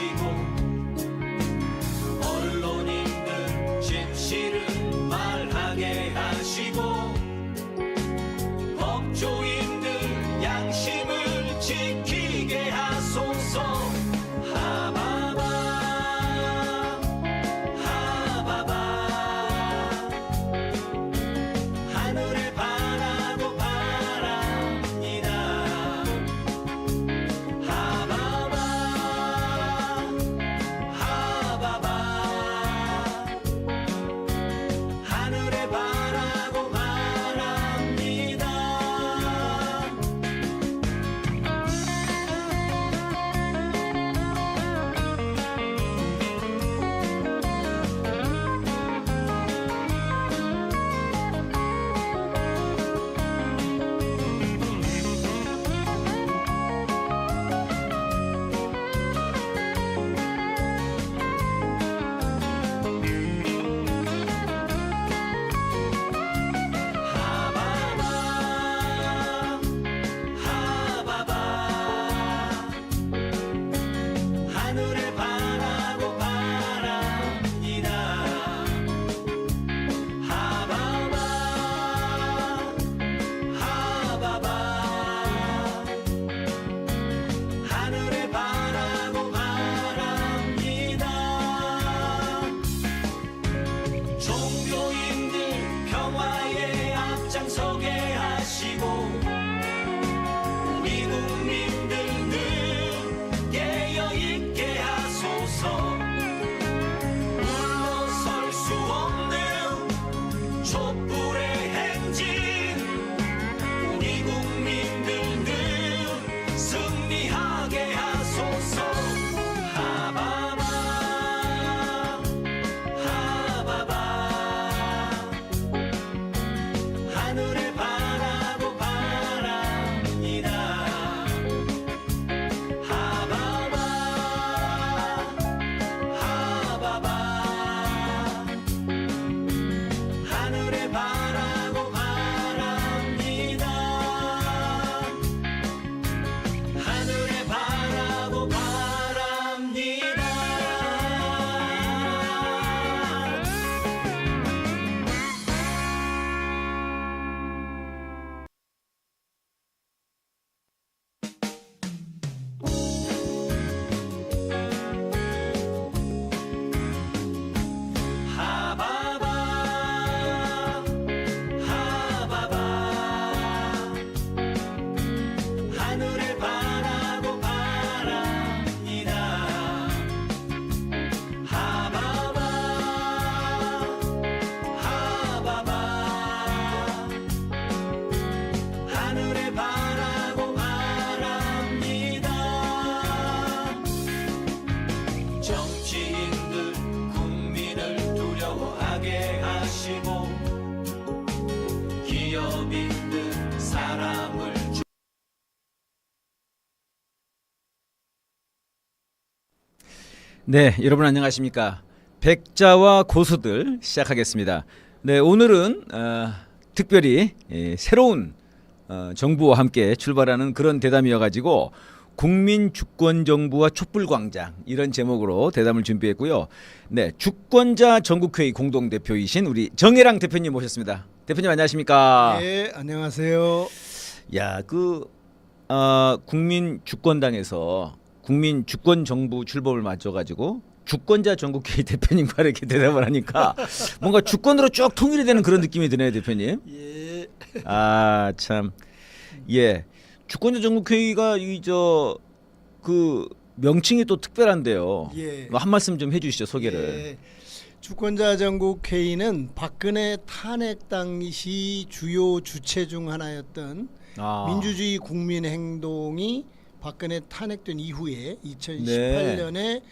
하시고 언론인들 진실을 말하게 하시고 법조인들 양심을 지키게 하소서. 하바바 하바바 하늘을 바라고 바랍니다. 하바바 하바바 하늘을 바라고 바랍니다. 하바바 하늘을 바라고 바랍니다. 하바바 하바바 하늘을 바라고 바랍니다. 종교인들 평화에 앞장서게 하시고 우리 국민들 늘 깨어있게 하소서. 물러설 수 없는 촛불의 행진 우리 국민들 늘 승리하게 하소서. 하바바 하바바 하늘을 바라고 바랍니다. 하바바 하바바 하늘을 바라고 바랍니다. 하늘을 바라고 바랍니다. 하바바 하바바 하늘을 바라고 바랍니다. 하바바 하바바 하늘을 바라고 바랍니다. 정치인들 국민을 두려워하게 하시고 기업인들 사람을 네, 여러분 안녕하십니까? 백자와 고수들 시작하겠습니다. 네, 오늘은 특별히 새로운 정부와 함께 출발하는 그런 대담이어가지고 국민주권정부와 촛불광장 이런 제목으로 대담을 준비했고요. 네, 주권자 전국회의 공동대표이신 우리 정혜랑 대표님 모셨습니다. 대표님 안녕하십니까? 네, 안녕하세요. 야, 국민주권당에서 국민주권정부 출범을 맞춰가지고 주권자 전국회의 대표님과 이렇게 대답을 하니까 뭔가 주권으로 쭉 통일이 되는 그런 느낌이 드네요, 대표님. 예. 아, 참. 예. 주권자 전국회의가 그 명칭이 또 특별한데요. 예. 한 말씀 좀 해주시죠, 소개를. 예. 주권자 전국회의는 박근혜 탄핵 당시 주요 주체 중 하나였던 민주주의 국민행동이 박근혜 탄핵된 이후에 2018년에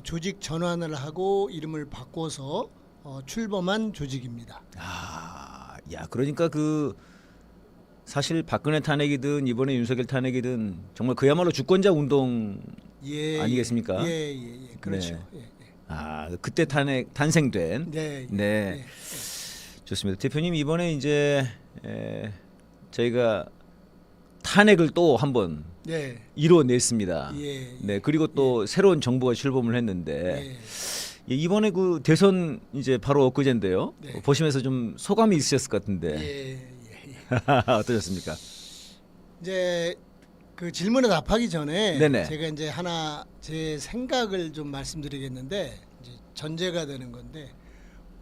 조직 전환을 하고 이름을 바꿔서 출범한 조직입니다. 아, 야, 그러니까 사실 박근혜 탄핵이든 이번에 윤석열 탄핵이든 정말 그야말로 주권자 운동 아니겠습니까? 예, 그렇죠. 네. 예. 아, 그때 탄생된. 네. 네. 좋습니다. 대표님 이번에 이제 저희가 탄핵을 또 한번 네. 이뤄냈습니다. 예. 네, 그리고 또 새로운 정부가 출범을 했는데 예. 이번에 그 대선 이제 바로 엊그제인데요. 네. 보시면서 좀 소감이 있으셨을 것 같은데 예. 예. 어떠셨습니까? 이제 그 질문에 답하기 전에 네네. 제가 이제 하나 제 생각을 좀 말씀드리겠는데 이제 전제가 되는 건데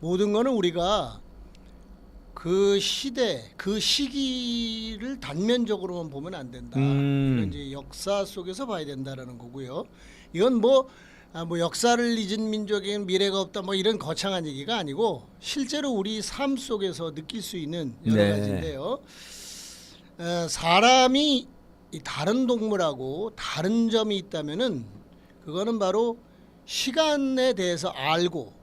모든 거는 우리가 그 시대 그 시기를 단면적으로만 보면 안 된다. 이건 이제 역사 속에서 봐야 된다라는 거고요. 이건 뭐 역사를 잊은 민족에겐 미래가 없다 뭐 이런 거창한 얘기가 아니고 실제로 우리 삶 속에서 느낄 수 있는 여러 네. 가지인데요. 사람이 이 다른 동물하고 다른 점이 있다면은 그거는 바로 시간에 대해서 알고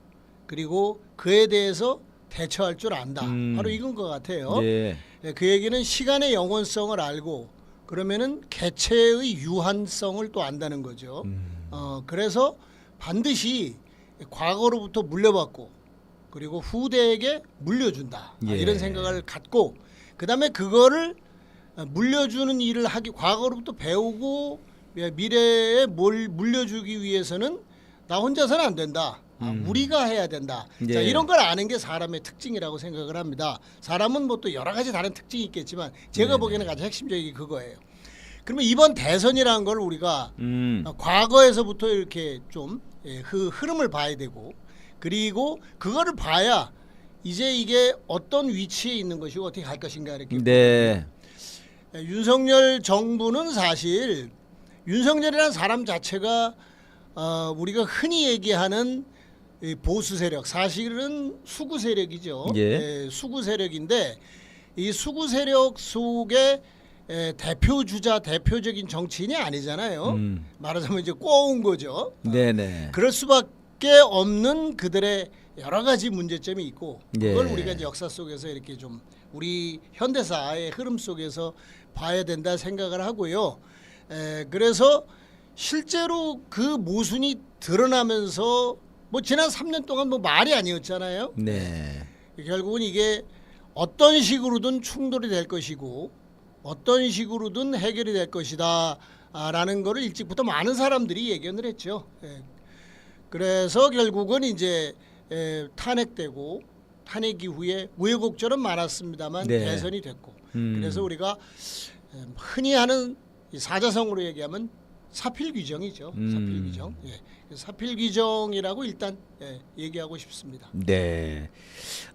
그리고 그에 대해서 대처할 줄 안다. 바로 이건 것 같아요. 예. 그 얘기는 시간의 영원성을 알고 그러면은 개체의 유한성을 또 안다는 거죠. 그래서 반드시 과거로부터 물려받고 그리고 후대에게 물려준다. 예. 이런 생각을 갖고 그다음에 그거를 물려주는 일을 하기 과거로부터 배우고 미래에 뭘 물려주기 위해서는 나 혼자서는 안 된다. 우리가 해야 된다. 예. 자, 이런 걸 아는 게 사람의 특징이라고 생각을 합니다. 사람은 뭐 또 여러 가지 다른 특징이 있겠지만 제가 보기에는 가장 핵심적인 게 그거예요. 그러면 이번 대선이라는 걸 우리가 과거에서부터 이렇게 좀 흐름을 봐야 되고 그리고 그거를 봐야 이제 이게 어떤 위치에 있는 것이고 어떻게 갈 것인가 이렇게. 네. 윤석열 정부는 사실 윤석열이라는 사람 자체가 우리가 흔히 얘기하는 이 보수 세력 사실은 수구 세력이죠. 예. 수구 세력인데 이 수구 세력 속에 대표 주자 대표적인 정치인이 아니잖아요. 말하자면 이제 꼬운 거죠. 네네. 그럴 수밖에 없는 그들의 여러 가지 문제점이 있고 그걸 예. 우리가 이제 역사 속에서 이렇게 좀 우리 현대사의 흐름 속에서 봐야 된다 생각을 하고요. 그래서 실제로 그 모순이 드러나면서 뭐 지난 3년 동안 뭐 말이 아니었잖아요. 네. 결국은 이게 어떤 식으로든 충돌이 될 것이고 어떤 식으로든 해결이 될 것이다 라는 거를 일찍부터 많은 사람들이 예견을 했죠. 그래서 결국은 이제 탄핵되고 탄핵 이후에 우여곡절은 많았습니다.만 네. 대선이 됐고 그래서 우리가 흔히 하는 이 사자성어로 얘기하면 사필 규정이죠. 사필 규정. 사필 규정이라고 일단 얘기하고 싶습니다. 네.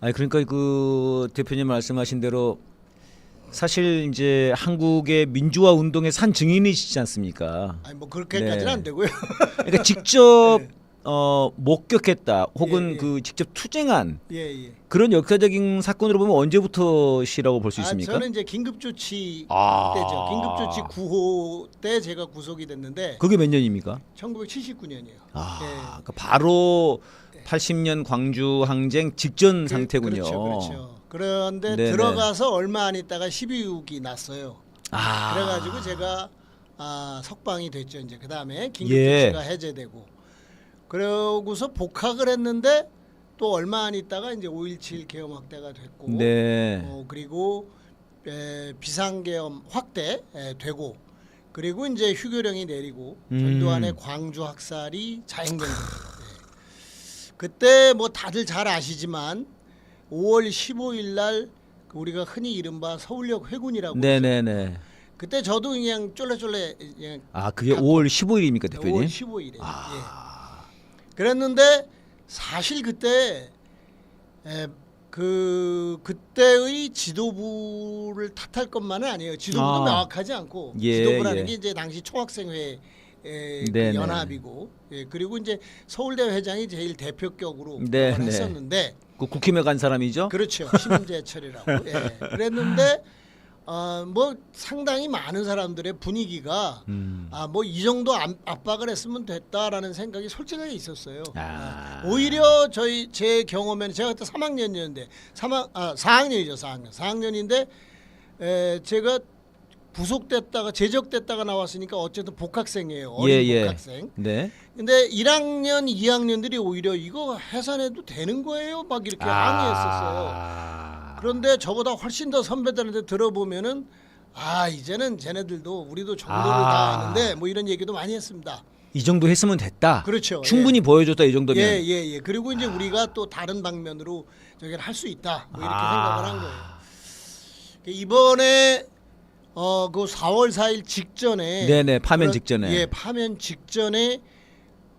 아니 그러니까 그 대표님 말씀하신 대로 사실 이제 한국의 민주화 운동의 산 증인이시지 않습니까? 아니 뭐 그렇게까지는 네. 안 되고요. 그러니까 직접 목격했다 혹은 예, 예. 그 직접 투쟁한 예. 그런 역사적인 사건으로 보면 언제부터시라고 볼 수 있습니까? 저는 이제 긴급조치 아. 때죠. 긴급조치 9호 때 제가 구속이 됐는데 그게 몇 년입니까? 1979년이에요. 그러니까 바로 80년 광주 항쟁 직전 상태군요. 그렇죠. 그런데 네네. 들어가서 얼마 안 있다가 12.6이 났어요. 아. 그래가지고 제가 석방이 됐죠. 이제 그 다음에 예. 긴급조치가 해제되고 그러고서 복학을 했는데 또 얼마 안 있다가 이제 5.17 계엄 확대가 됐고 네. 그리고 비상계엄 확대 되고 그리고 이제 휴교령이 내리고 전두환의 광주 학살이 자행된 거예요. 그때 뭐 다들 잘 아시지만 5월 15일 날 우리가 흔히 이른바 서울역 회군이라고 네네네. 그때 저도 그냥 쫄래쫄래 그냥 그게 5월 15일입니까 대표님? 5월 15일에 그랬는데 사실 그때 그때의 지도부를 탓할 것만은 아니에요. 지도부도 명확하지 않고 지도부라는 게 이제 당시 총학생회 그 연합이고 그리고 이제 서울대 회장이 제일 대표격으로 했었는데 그 국힘에 간 사람이죠? 그렇죠. 심재철이라고. 그랬는데 뭐 상당히 많은 사람들의 분위기가 뭐 이 정도 압박을 했으면 됐다라는 생각이 솔직하게 있었어요. 오히려 제 경험에는 제가 그때 3학년이었는데 4학년이죠. 4학년인데 제가 구속됐다가 제적됐다가 나왔으니까 어쨌든 복학생이에요. 어린 복학생. 네. 근데 1학년, 2학년들이 오히려 이거 해산해도 되는 거예요? 막 이렇게 항의했었어요. 그런데 저보다 훨씬 더 선배들한테 들어보면은 이제는 쟤네들도 우리도 정도를 아. 다 아는데 뭐 이런 얘기도 많이 했습니다. 이 정도 했으면 됐다. 그렇죠. 충분히 보여줬다 이 정도면. 예. 그리고 이제 우리가 또 다른 방면으로 저기를 할 수 있다. 뭐 이렇게 생각을 한 거예요. 이번에 그 4월 4일 직전에 네네, 파면 직전에. 예, 파면 직전에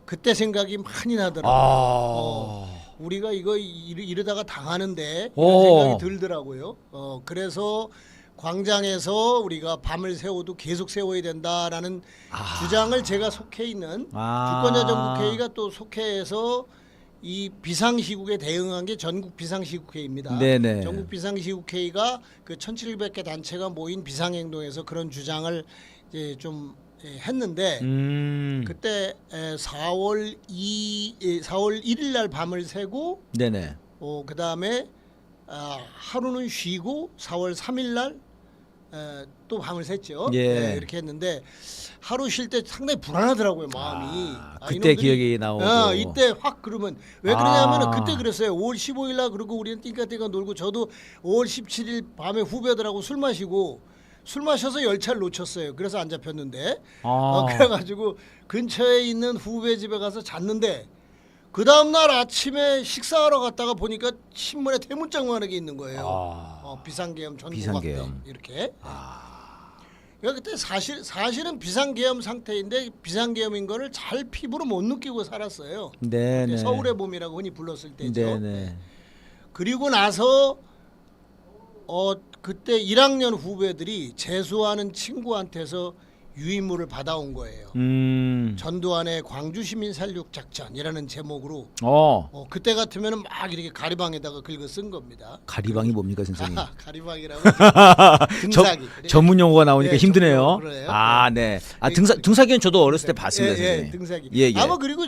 그때 생각이 많이 나더라고요. 우리가 이거 이러다가 당하는데 이런 생각이 들더라고요. 그래서 광장에서 우리가 밤을 새워도 계속 세워야 된다라는 주장을 제가 속해 있는 주권자 전국회의가 또 속해서 이 비상시국에 대응한 게 전국 비상시국회의입니다. 네네. 전국 비상시국회의가 그 1,700개 단체가 모인 비상행동에서 그런 주장을 이제 좀 했는데 그때 4월 1일 날 밤을 새고 네네. 그 다음에 하루는 쉬고 4월 3일 날 또 밤을 샜죠. 예. 이렇게 했는데 하루 쉴 때 상당히 불안하더라고요 마음이. 그때 이놈들이, 기억이 나오고. 이때 확 그러면 왜 그러냐면은 그때 그랬어요. 5월 15일 날 그러고 우리는 띵까띵까 놀고 저도 5월 17일 밤에 후배들하고 술 마시고 술 마셔서 열차를 놓쳤어요. 그래서 안 잡혔는데 그래가지고 근처에 있는 후배 집에 가서 잤는데 그 다음날 아침에 식사하러 갔다가 보니까 신문에 대문짝만하게 있는 거예요. 비상계엄 전국학대 비상계엄. 이렇게. 그러니까 그때 사실은 비상계엄 상태인데 비상계엄인 거를 잘 피부로 못 느끼고 살았어요. 네네. 서울의 봄이라고 흔히 불렀을 때죠. 네네. 그리고 나서 그때 1학년 후배들이 재수하는 친구한테서 유인물을 받아온 거예요. 전두환의 광주시민 살육 작전이라는 제목으로 그때 같으면은 막 이렇게 가리방에다가 긁어 쓴 겁니다. 가리방이 뭡니까 선생님? 가리방이라고 등사기. 전문 용어가 나오니까 예, 힘드네요. 그래요. 네. 등사기는 저도 어렸을 때 봤습니다, 선생님. 예, 등사기. 예. 아마 그리고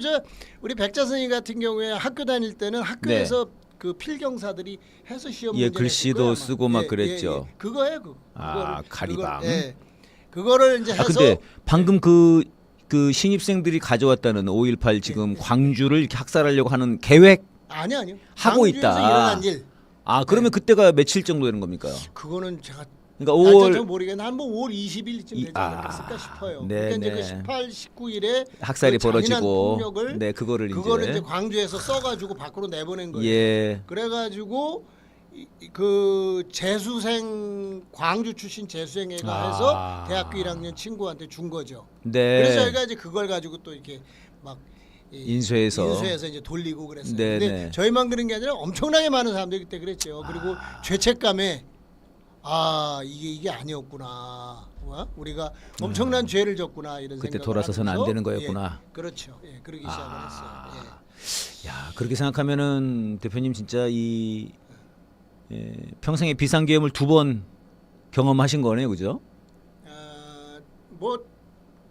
우리 백자 선생님 같은 경우에 학교 다닐 때는 학교에서 그 필경사들이 해서 시험 문제 글씨도 쓰고 막 그랬죠. 그거예요, 가리방. 그거를 이제 해서 근데 방금 그 신입생들이 가져왔다는 5.18 지금 광주를 이렇게 학살하려고 하는 계획 아니요. 하고 광주에서 있다. 일어난 일. 그러면 그때가 며칠 정도 되는 겁니까? 그거는 제가 그러니까 잘 모르겠는데 한 5월 20일쯤 되지 않았을까 싶어요. 네, 그러니까 이제 그 18, 19일에 학살이 그 잔인한 벌어지고 폭력을 그거를 이제 광주에서 써가지고 밖으로 내보낸 거예요. 예. 그래가지고 그 재수생 광주 출신 재수생회가 해서 대학교 1학년 친구한테 준 거죠. 네. 그래서 저희가 이제 그걸 가지고 또 이렇게 막 인쇄해서 이제 돌리고 그랬어요. 네, 근데 저희만 그런 게 아니라 엄청나게 많은 사람들이 그때 그랬죠. 그리고 죄책감에 이게 아니었구나. 우리가 엄청난 죄를 졌구나 이런 그때 생각을 돌아서서는 안 하면서, 되는 거였구나. 그렇죠. 그러기 시작을 했어요. 야, 그렇게 생각하면은 대표님 진짜 평생의 비상계엄을 2번 경험하신 거네요, 그죠? 뭐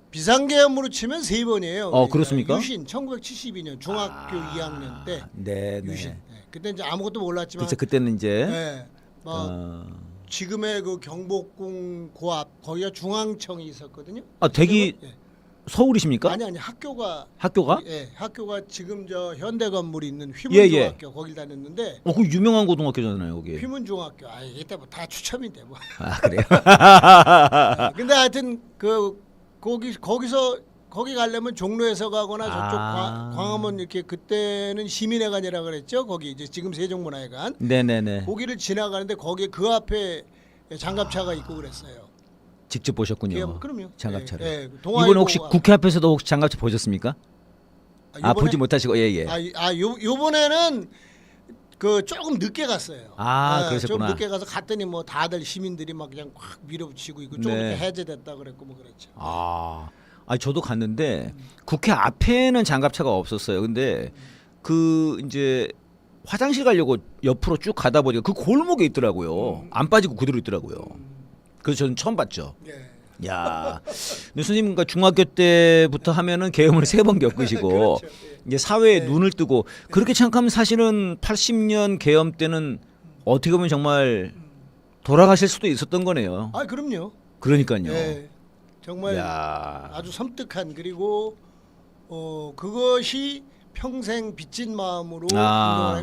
비상계엄으로 치면 3번이에요. 그렇습니까? 유신 1972년 중학교 2학년 때 네. 유신. 그때 이제 아무것도 몰랐지만 그때는 이제 지금의 그 경복궁 고앞 거기가 중앙청이 있었거든요. 댁이 서울이십니까? 아니 학교가 학교가 지금 저 현대 건물이 있는 휘문중학교 거길 다녔는데 그 유명한 고등학교잖아요, 거기. 휘문중학교. 이때 뭐 다 추첨인데 뭐. 그래요? 근데 하여튼 거기 가려면 종로에서 가거나 저쪽 광화문 이렇게 그때는 시민회관이라 그랬죠. 거기 이제 지금 세종문화회관. 네네네. 거기를 지나가는데 거기에 그 앞에 장갑차가 있고 그랬어요. 직접 보셨군요. 그럼요. 장갑차를. 이번에 혹시 국회 앞에서도 혹시 장갑차 보셨습니까? 보지 못하시고 요번에는 그 조금 늦게 갔어요. 그러셨구나. 좀 늦게 가서 갔더니 뭐 다들 시민들이 막 그냥 확 밀어붙이고 있고 좀 이렇게 해제됐다 그랬고 뭐 그랬죠. 저도 갔는데 국회 앞에는 장갑차가 없었어요. 근데 이제 화장실 가려고 옆으로 쭉 가다 보니까 그 골목에 있더라고요. 안 빠지고 그대로 있더라고요. 그래서 저는 처음 봤죠. 야, 근데 선생님과 중학교 때부터 하면은 계엄을 3번 겪으시고 그렇죠. 이제 사회에 눈을 뜨고 그렇게 생각하면 사실은 80년 계엄 때는 어떻게 보면 정말 돌아가실 수도 있었던 거네요. 그럼요. 그러니까요. 정말 아주 섬뜩한 그리고 그것이 평생 빚진 마음으로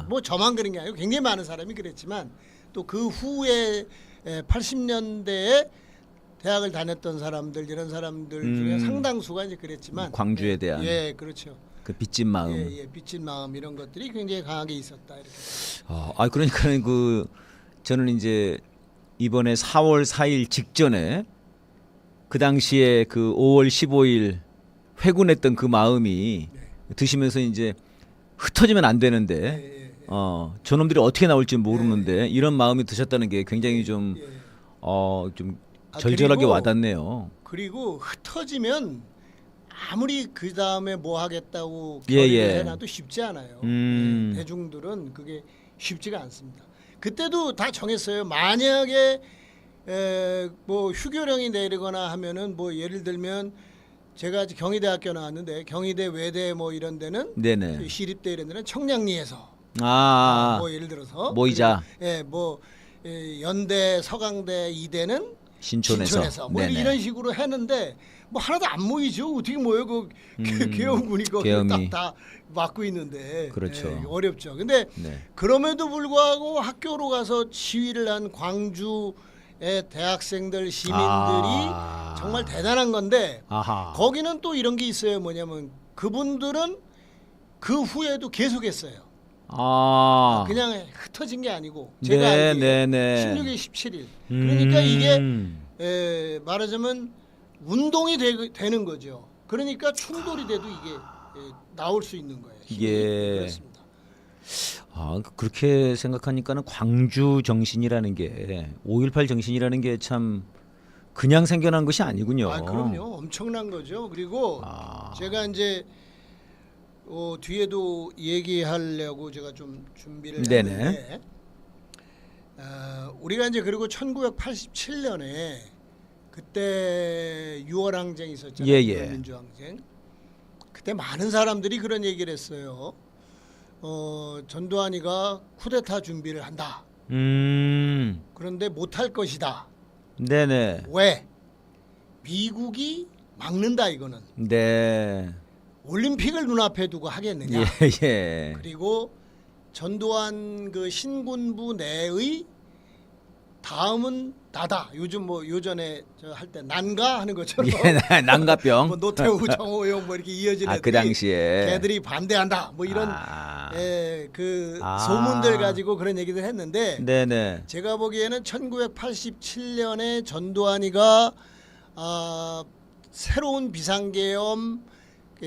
뭐 저만 그런 게 아니고 굉장히 많은 사람이 그랬지만 또 그 후에 80년대에 대학을 다녔던 사람들 이런 사람들 중에 상당수가 이제 그랬지만 광주에 대한 예, 그렇죠. 그 빚진 마음. 예, 빚진 마음 이런 것들이 굉장히 강하게 있었다 이렇게. 그러니까 그 저는 이제 이번에 4월 4일 직전에 그 당시에 그 5월 15일 회군했던 그 마음이 드시면서 이제 흩어지면 안 되는데 저놈들이 어떻게 나올지 모르는데 이런 마음이 드셨다는 게 굉장히 좀 절절하게 그리고 와닿네요. 그리고 흩어지면 아무리 그 다음에 뭐 하겠다고 예, 결의를 예. 해놔도 쉽지 않아요. 대중들은 그게 쉽지가 않습니다. 그때도 다 정했어요. 만약에 뭐 휴교령이 내리거나 하면은 뭐 예를 들면 제가 경희대학교 나왔는데 경희대 외대 뭐 이런 데는 네네. 시립대 이런 데는 청량리에서 뭐 예를 들어서 모이자. 뭐 연대 서강대 이대는 신촌에서 뭐 네네. 이런 식으로 했는데 뭐 하나도 안 모이죠. 어떻게 모여 그 계엄군이 계엄이. 다 막고 있는데 그렇죠. 어렵죠. 근데 네. 그럼에도 불구하고 학교로 가서 시위를 한 광주의 대학생들 시민들이 정말 대단한 건데 아하. 거기는 또 이런 게 있어요. 뭐냐면 그분들은 그 후에도 계속했어요. 그냥 흩어진 게 아니고 제가 알기에 16일 17일 그러니까 이게 말하자면 운동이 되는 거죠. 그러니까 충돌이 돼도 이게 나올 수 있는 거예요. 그렇습니다. 그렇게 생각하니까는 광주 정신이라는 게 5.18 정신이라는 게 참 그냥 생겨난 것이 아니군요. 그럼요. 엄청난 거죠. 그리고 제가 이제 뒤에도 얘기하려고 제가 좀 준비를 네네. 했는데 우리가 이제 그리고 1987년에 그때 6월 항쟁 있었잖아요. 예, 예. 민주항쟁. 그때 많은 사람들이 그런 얘기를 했어요. 전두환이가 쿠데타 준비를 한다. 그런데 못할 것이다. 네네. 왜? 미국이 막는다 이거는. 네. 올림픽을 눈앞에 두고 하겠느냐. 예. 그리고 전두환 그 신군부 내의 다음은 나다. 요즘 뭐 요전에 저 할 때 난가 하는 것처럼 난가병. 뭐 노태우 정호용 뭐 이렇게 이어진 애들이 그 당시에 걔들이 반대한다. 뭐 이런 그 소문들 가지고 그런 얘기들 했는데 네네. 제가 보기에는 1987년에 전두환이가 새로운 비상계엄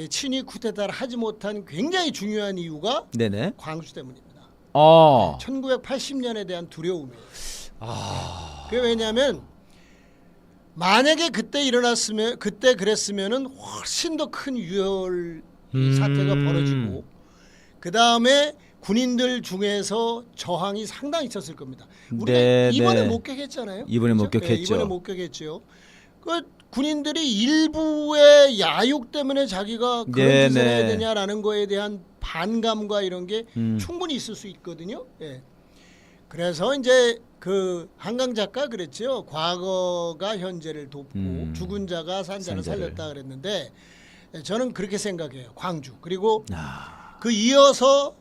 친위 쿠데타를 하지 못한 굉장히 중요한 이유가 네네. 광주 때문입니다. 1980년에 대한 두려움이에요. 그게 왜냐하면 만약에 그때 일어났으면 그때 그랬으면은 훨씬 더 큰 유혈 사태가 벌어지고 그 다음에 군인들 중에서 저항이 상당히 있었을 겁니다. 우리가 이번에 목격했잖아요. 이번에 그렇죠? 목격했죠. 이번에 목격했죠. 그 군인들이 일부의 야욕 때문에 자기가 그런 짓을 해야 되냐라는 거에 대한 반감과 이런 게 충분히 있을 수 있거든요. 예. 그래서 이제 그 한강 작가 그랬죠. 과거가 현재를 돕고 죽은 자가 산자를 살렸다 그랬는데 저는 그렇게 생각해요. 광주. 그리고 그 이어서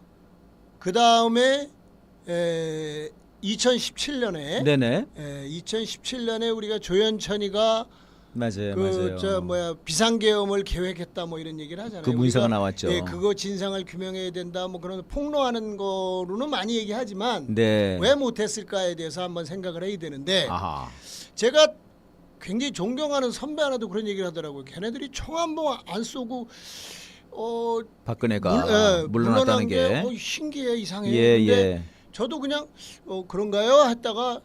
그 다음에 2017년에 네네. 2017년에 우리가 조연천이가 맞아요. 비상계엄을 계획했다 뭐 이런 얘기를 하잖아요. 그 문서가 나왔죠. 그거 진상을 규명해야 된다 뭐 그런 폭로하는 거로는 많이 얘기하지만 네. 왜 못했을까에 대해서 한번 생각을 해야 되는데 제가 굉장히 존경하는 선배 하나도 그런 얘기를 하더라고요. 걔네들이 총 한 번 안 쏘고 박근혜가 물러났다는 게 신기해 이상해. 근데 저도 그냥 그런가요 했다가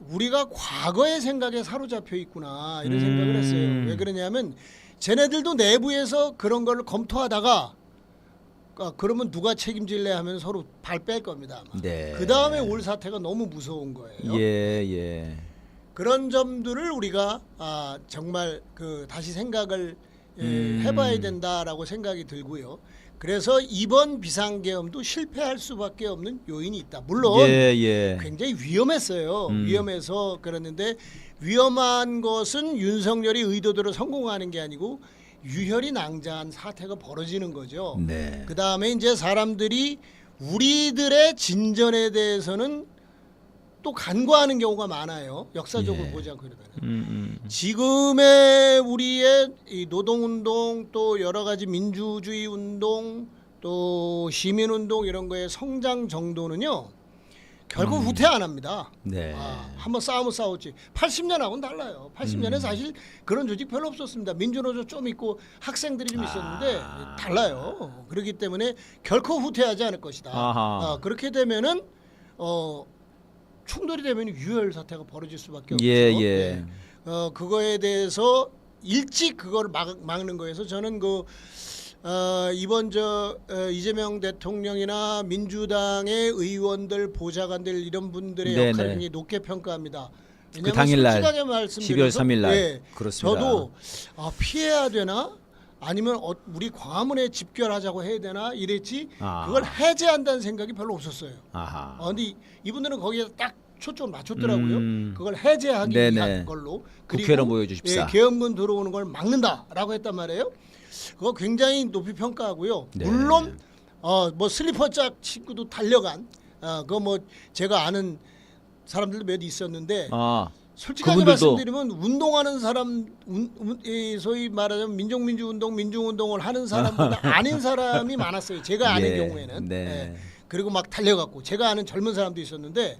우리가 과거의 생각에 사로잡혀 있구나 이런 생각을 했어요. 왜 그러냐면 쟤네들도 내부에서 그런 걸 검토하다가 그러면 누가 책임질래 하면 서로 발 뺄 겁니다. 그 다음에 올 사태가 너무 무서운 거예요. 그런 점들을 우리가 정말 다시 생각을 해봐야 된다라고 생각이 들고요. 그래서 이번 비상계엄도 실패할 수밖에 없는 요인이 있다. 물론 굉장히 위험했어요. 위험해서 그랬는데 위험한 것은 윤석열이 의도대로 성공하는 게 아니고 유혈이 낭자한 사태가 벌어지는 거죠. 그 다음에 이제 사람들이 우리들의 진전에 대해서는 또 간과하는 경우가 많아요. 역사적으로 예. 보지 않고 이러면. 음. 지금의 우리의 이 노동운동 또 여러 가지 민주주의 운동 또 시민운동 이런 거의 성장 정도는요 결코 후퇴 안 합니다. 네. 한번 싸우면 싸웠지. 80년하고는 달라요. 80년에 사실 그런 조직 별로 없었습니다. 민주노조 좀 있고 학생들이 좀 있었는데 달라요. 그렇기 때문에 결코 후퇴하지 않을 것이다. 아하. 그렇게 되면은 충돌이 되면 유혈 사태가 벌어질 수밖에 없죠. 예, 예. 네. 그거에 대해서 일찍 그걸 막는 거에서 저는 이번 이재명 대통령이나 민주당의 의원들, 보좌관들 이런 분들의 네네. 역할을 굉장히 높게 평가합니다. 그 당일날 솔직하게 12월 말씀드려서 3일 날 예, 그렇습니다. 저도 피해야 되나? 아니면 우리 광화문에 집결하자고 해야 되나 이랬지 그걸 해제한다는 생각이 별로 없었어요. 아하. 근데 이분들은 거기에 딱 초점을 맞췄더라고요. 그걸 해제하기 네네. 위한 걸로. 국회로 모여주십사. 계엄군 들어오는 걸 막는다라고 했단 말이에요. 그거 굉장히 높이 평가하고요. 네. 물론 뭐 슬리퍼 짝 친구도 달려간 그거 뭐 제가 아는 사람들도 몇 있었는데 솔직하게 그분들도 말씀드리면 운동하는 사람, 소위 말하자면 민족민주운동, 민중운동을 하는 사람보다 아닌 사람이 많았어요. 제가 아는 예, 경우에는. 네. 예. 그리고 막 달려갔고 제가 아는 젊은 사람도 있었는데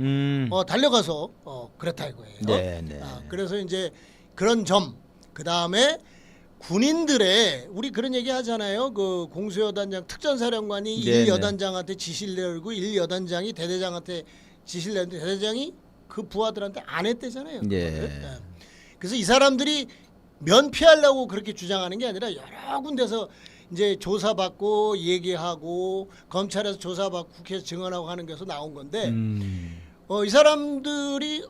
달려가서 그랬다 이거예요. 네, 네. 그래서 이제 그런 점, 그 다음에 군인들의 우리 그런 얘기 하잖아요. 그 공수여단장 특전사령관이 네, 1여단장한테 지시를 내리고 1여단장이 대대장한테 지시를 내는데 대대장이 그 부하들한테 안 했대잖아요. 예. 그래서 이 사람들이 면피하려고 그렇게 주장하는 게 아니라 여러 군데서 이제 조사받고 얘기하고 검찰에서 조사받고 국회에서 증언하고 하는 게서 나온 건데 이 사람들이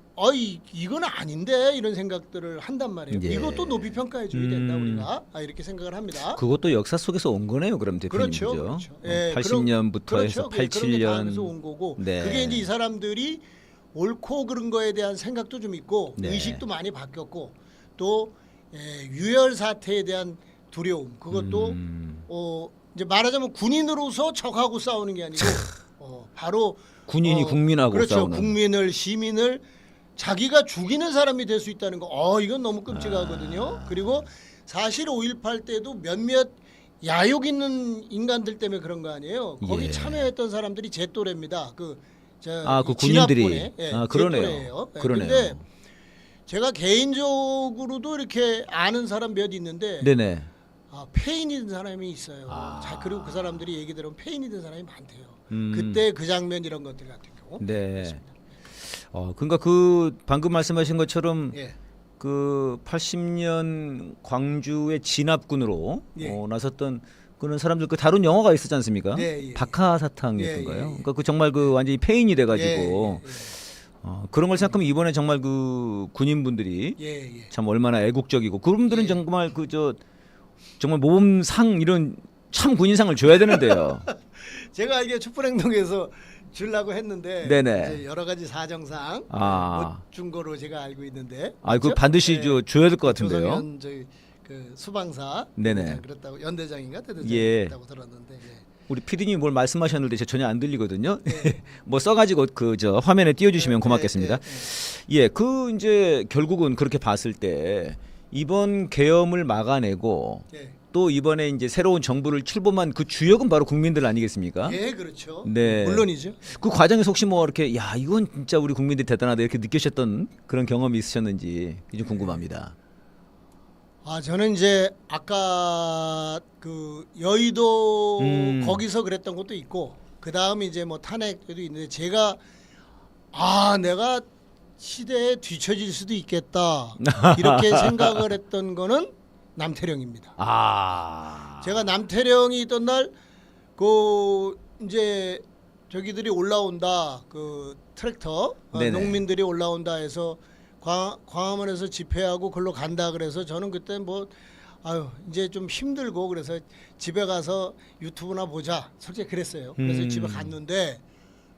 이건 아닌데 이런 생각들을 한단 말이에요. 예. 이것도 높이 평가해 줘야 된다 우리가 이렇게 생각을 합니다. 그것도 역사 속에서 온 거네요, 그럼 대표님. 그렇죠. 그죠? 그렇죠. 예, 80년부터 해서 그런 게 다 87년. 그래서 온 거고 네. 그게 이제 이 사람들이 옳고 그른 거에 대한 생각도 좀 있고 네. 의식도 많이 바뀌었고 또 유혈 사태에 대한 두려움 그것도 이제 말하자면 군인으로서 적하고 싸우는 게 아니고 바로 군인이 국민하고 그렇죠. 싸우는. 국민을 시민을 자기가 죽이는 사람이 될 수 있다는 거. 이건 너무 끔찍하거든요. 그리고 사실 5.18 때도 몇몇 야욕 있는 인간들 때문에 그런 거 아니에요. 거기 예. 참여했던 사람들이 제 또래입니다. 그 군인들이. 그러네요. 또래예요. 그러네요. 근데 제가 개인적으로도 이렇게 아는 사람 몇 있는데 네네. 폐인이 된 사람이 있어요. 그리고 그 사람들이 얘기 들으면 폐인이 된 사람이 많대요. 음. 그때 그 장면 이런 것들 같은 경우. 네. 그렇습니다. 그러니까 그 방금 말씀하신 것처럼 예. 그 80년 광주의 진압군으로 예. 나섰던 그런 사람들 그 다룬 영화가 있었지 않습니까? 예, 예. 박하사탕이었던가요? 예, 예, 예. 그러니까 그 정말 그 완전히 폐인이 돼가지고 예, 그런 걸 생각하면 이번에 정말 그 군인분들이 예. 참 얼마나 애국적이고 그분들은 예. 정말 정말 모범상 이런 참 군인상을 줘야 되는데요. 제가 알기에 촛불행동에서 주려고 했는데 네네. 이제 여러 가지 사정상 못 준 거로 제가 알고 있는데. 그 그렇죠? 반드시 예. 줘야 될 것 같은데요. 조성현 그 수방사 네네. 그랬다고 연대장인가 대대장 예. 그랬다고 들었는데. 예. 우리 PD님이 뭘 말씀하셨는데 제가 전혀 안 들리거든요. 뭐 써가지고 화면에 띄워주시면 고맙겠습니다. 예, 이제 결국은 그렇게 봤을 때 이번 계엄을 막아내고 예. 또 이번에 이제 새로운 정부를 출범한 그 주역은 바로 국민들 아니겠습니까? 예, 그렇죠. 네. 물론이죠. 그 과정에서 혹시 뭐 이렇게 이건 진짜 우리 국민들이 대단하다 이렇게 느끼셨던 그런 경험이 있으셨는지 좀 궁금합니다. 저는 이제 아까 그 여의도 거기서 그랬던 것도 있고 그 다음에 이제 뭐 탄핵도 있는데 제가 내가 시대에 뒤처질 수도 있겠다 이렇게 생각을 했던 거는 남태령입니다. 제가 남태령이 있던 날 이제 저기들이 올라온다 그 트랙터 농민들이 올라온다 해서 광화문에서 집회하고 글로 간다 그래서 저는 그때 이제 좀 힘들고 그래서 집에 가서 유튜브나 보자 솔직히 그랬어요. 그래서 집에 갔는데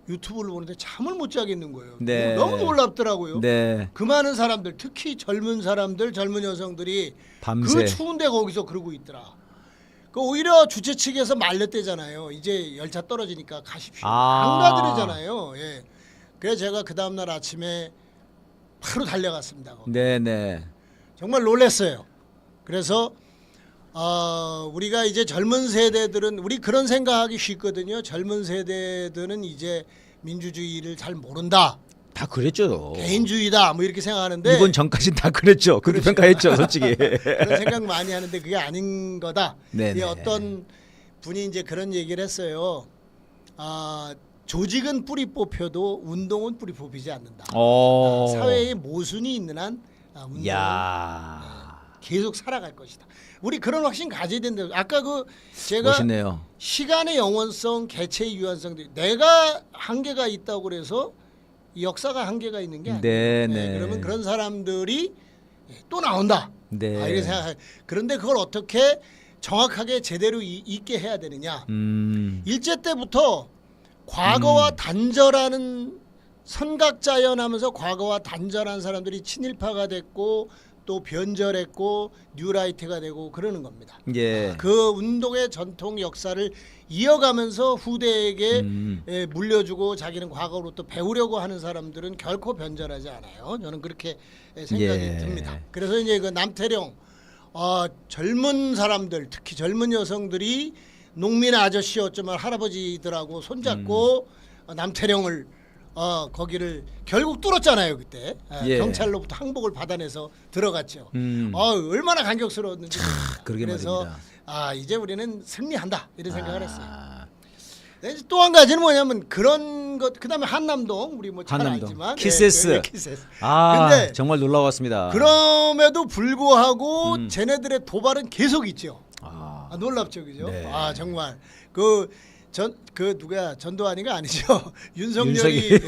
유튜브를 보는데 잠을 못 자겠는 거예요. 네. 너무 놀랍더라고요. 네. 그 많은 사람들 특히 젊은 사람들 젊은 여성들이 밤새. 그 추운데 거기서 그러고 있더라. 오히려 주최 측에서 말렸대잖아요. 이제 열차 떨어지니까 가십시오. 안 가드리잖아요. 예. 그래서 제가 그 다음 날 아침에 바로 달려갔습니다. 거기. 네네. 정말 놀랐어요. 그래서 우리가 이제 젊은 세대들은 우리 그런 생각하기 쉽거든요. 젊은 세대들은 이제 민주주의를 잘 모른다. 다 그랬죠. 개인주의다. 뭐 이렇게 생각하는데 이번 전까지는 다 그랬죠. 그렇게 그렇죠. 평가했죠, 솔직히. 그런 생각 많이 하는데 그게 아닌 거다. 네네. 이 어떤 분이 이제 그런 얘기를 했어요. 조직은 뿌리 뽑혀도 운동은 뿌리 뽑히지 않는다. 사회에 모순이 있는 한 운동은 야. 계속 살아갈 것이다. 우리 그런 확신 가져야 된다. 아까 그 제가 멋있네요. 시간의 영원성, 개체의 유한성, 내가 한계가 있다고 그래서 역사가 한계가 있는 게 아니에요. 네네. 그러면 그런 사람들이 또 나온다. 네. 이렇게 생각. 그런데 그걸 어떻게 정확하게 제대로 있게 해야 되느냐. 일제 때부터 과거와 단절하는 선각자연하면서 과거와 단절한 사람들이 친일파가 됐고 또 변절했고 뉴라이트가 되고 그러는 겁니다. 예. 그 운동의 전통 역사를 이어가면서 후대에게 물려주고 자기는 과거로 또 배우려고 하는 사람들은 결코 변절하지 않아요. 저는 그렇게 생각이 듭니다. 그래서 이제 그 남태령 젊은 사람들 특히 젊은 여성들이 농민 아저씨 어쩌면 할아버지들하고 손잡고 남태령을 거기를 결국 뚫었잖아요 그때. 예. 경찰로부터 항복을 받아내서 들어갔죠. 얼마나 감격스러웠는지. 그러게 그래서 말입니다. 이제 우리는 승리한다 이런 생각을 했어요. 또 한 가지는 뭐냐면 그런 것. 그다음에 한남동 우리 뭐 잘 한남동. 알지만 키세스. 키세스. 근데 정말 놀라웠습니다. 그럼에도 불구하고 쟤네들의 도발은 계속 있죠. 놀랍죠, 그죠? 네. 정말 그 누구야 전두환이가 아니죠. 윤석열이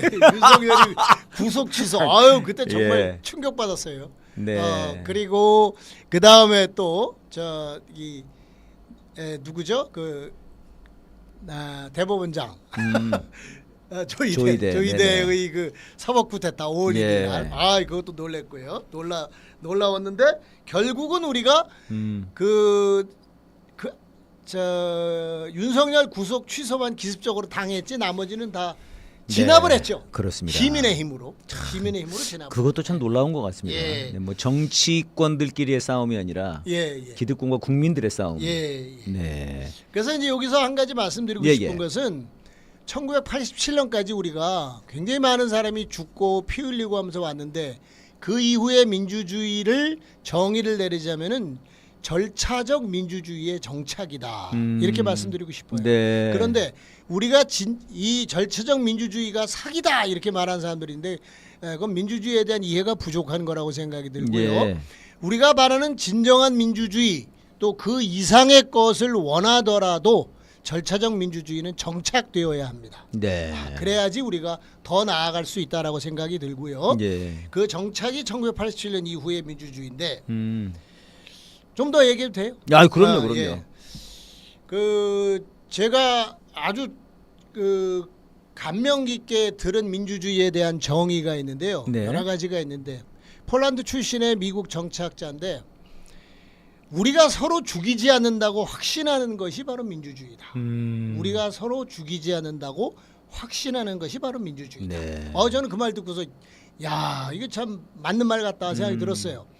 구속 취소. 그때 정말 충격 받았어요. 네. 그리고 그 다음에 또 누구죠? 대법원장 조희대의 그 사법 구태타 5월 1일 날. 그것도 놀랬고요. 놀라웠는데 결국은 우리가 윤석열 구속 취소만 기습적으로 당했지 나머지는 다 진압을 했죠. 그렇습니다. 시민의 힘으로 진압. 그것도 참 놀라운 것 같습니다. 예. 네, 뭐 정치권들끼리의 싸움이 아니라 기득권과 국민들의 싸움. 네. 그래서 이제 여기서 한 가지 말씀드리고 싶은 것은 1987년까지 우리가 굉장히 많은 사람이 죽고 피 흘리고 하면서 왔는데 그 이후에 민주주의를 정의를 내리자면은 절차적 민주주의의 정착이다. 이렇게 말씀드리고 싶어요. 네. 그런데 우리가 이 절차적 민주주의가 사기다 이렇게 말하는 사람들인데 그건 민주주의에 대한 이해가 부족한 거라고 생각이 들고요. 우리가 말하는 진정한 민주주의 또 그 이상의 것을 원하더라도 절차적 민주주의는 정착되어야 합니다. 네. 그래야지 우리가 더 나아갈 수 있다라고 생각이 들고요. 그 정착이 1987년 이후의 민주주의인데 좀 더 얘기해도 돼요? 그럼요. 제가 아주 감명 깊게 들은 민주주의에 대한 정의가 있는데요. 여러 가지가 있는데 폴란드 출신의 미국 정치학자인데 우리가 서로 죽이지 않는다고 확신하는 것이 바로 민주주의다. 우리가 서로 죽이지 않는다고 확신하는 것이 바로 민주주의다. 저는 그 말 듣고서 이게 참 맞는 말 같다 생각이 들었어요.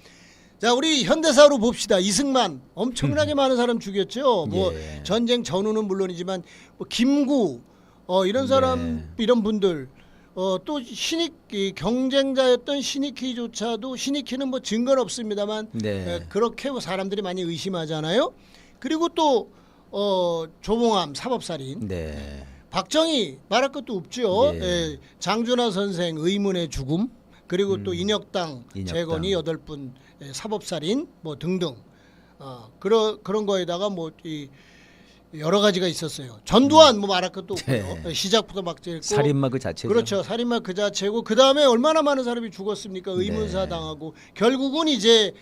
자, 우리 현대사로 봅시다. 이승만 엄청나게 많은 사람 죽였죠. 뭐 전쟁 전후는 물론이지만 뭐 김구 이런 사람 이런 분들 또 경쟁자였던 신익희조차도 신익희는 뭐 증거는 없습니다만 그렇게 사람들이 많이 의심하잖아요. 그리고 또 조봉암 사법살인, 박정희 말할 것도 없죠. 장준하 선생 의문의 죽음, 그리고 또 인혁당 재건이 8분 사법살인 뭐 등등 그런 거에다가 뭐 여러 가지가 있었어요. 전두환 뭐 말할 것도 없고요. 시작부터 막 했고 살인마 그 자체죠. 그렇죠. 살인마 그 자체고 그 다음에 얼마나 많은 사람이 죽었습니까? 의문사 당하고 결국은 이제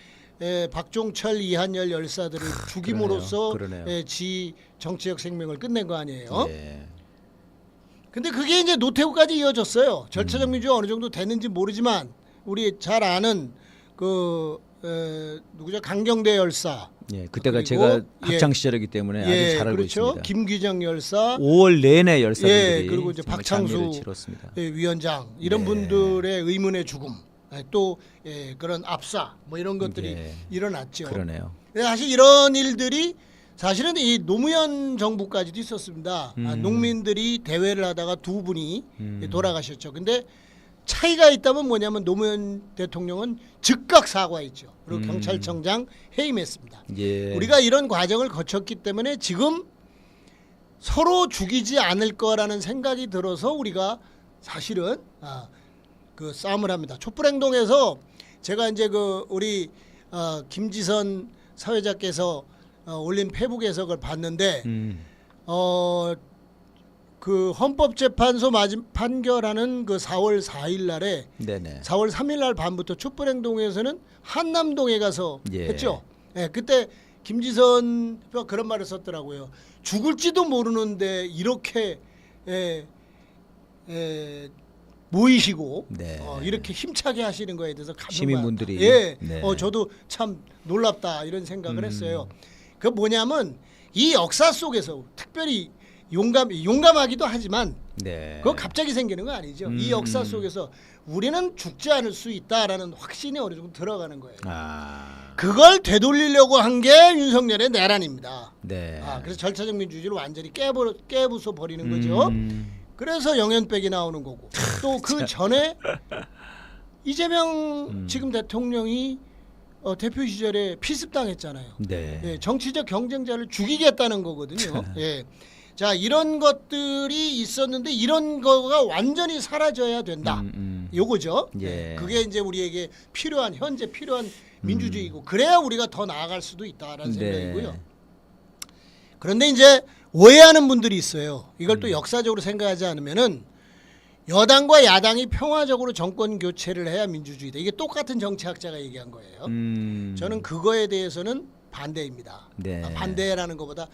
박종철, 이한열 열사들을 죽임으로써 지 정치적 생명을 끝낸 거 아니에요? 근데 그게 이제 노태우까지 이어졌어요. 절차적 민주주의가 어느 정도 됐는지 모르지만 우리 잘 아는 그 누구죠? 강경대 열사. 예, 그때가 그리고, 제가 예. 학창 시절이기 때문에 아주 잘 알고 그렇죠. 있습니다. 김규정 열사, 5월 내내 열사들이 그리고 이제 정말 박창수 장례를 치렀습니다. 위원장 이런 네. 분들의 의문의 죽음, 또 그런 압사 뭐 이런 것들이 예. 일어났죠. 그러네요. 사실 이런 일들이 사실은 이 노무현 정부까지도 있었습니다. 농민들이 대회를 하다가 두 분이 돌아가셨죠. 근데 차이가 있다면 뭐냐면 노무현 대통령은 즉각 사과했죠. 그리고 경찰청장 해임했습니다. 예. 우리가 이런 과정을 거쳤기 때문에 지금 서로 죽이지 않을 거라는 생각이 들어서 우리가 사실은 그 싸움을 합니다. 촛불행동에서 제가 이제 그 우리 김지선 사회자께서 올린 페북 해석을 봤는데 그 헌법재판소 판결하는 그 4월 4일 날에 네네. 4월 3일 날 밤부터 촛불행동에서는 한남동에 가서 예. 했죠. 예, 그때 김지선 대표가 그런 말을 썼더라고요. 죽을지도 모르는데 이렇게 모이시고 네. 이렇게 힘차게 하시는 거에 대해서 감동받았다. 시민분들이. 예, 네. 저도 참 놀랍다 이런 생각을 했어요. 그 뭐냐면 이 역사 속에서 특별히 용감하기도 하지만 네. 그거 갑자기 생기는 거 아니죠. 이 역사 속에서 우리는 죽지 않을 수 있다라는 확신이 어느 정도 들어가는 거예요. 그걸 되돌리려고 한 게 윤석열의 내란입니다. 네. 그래서 절차적 민주주의를 완전히 깨부숴 버리는 거죠. 그래서 영연백이 나오는 거고 또 그 전에 이재명 지금 대통령이 대표 시절에 피습당했잖아요. 네. 예, 정치적 경쟁자를 죽이겠다는 거거든요. 예. 자, 이런 것들이 있었는데 이런 거가 완전히 사라져야 된다. 요거죠. 예. 그게 이제 우리에게 현재 필요한 민주주의고 그래야 우리가 더 나아갈 수도 있다라는 생각이고요. 그런데 이제 오해하는 분들이 있어요. 이걸 또 역사적으로 생각하지 않으면은 여당과 야당이 평화적으로 정권 교체를 해야 민주주의다. 이게 똑같은 정치학자가 얘기한 거예요. 저는 그거에 대해서는 반대입니다. 네. 반대라는 것보다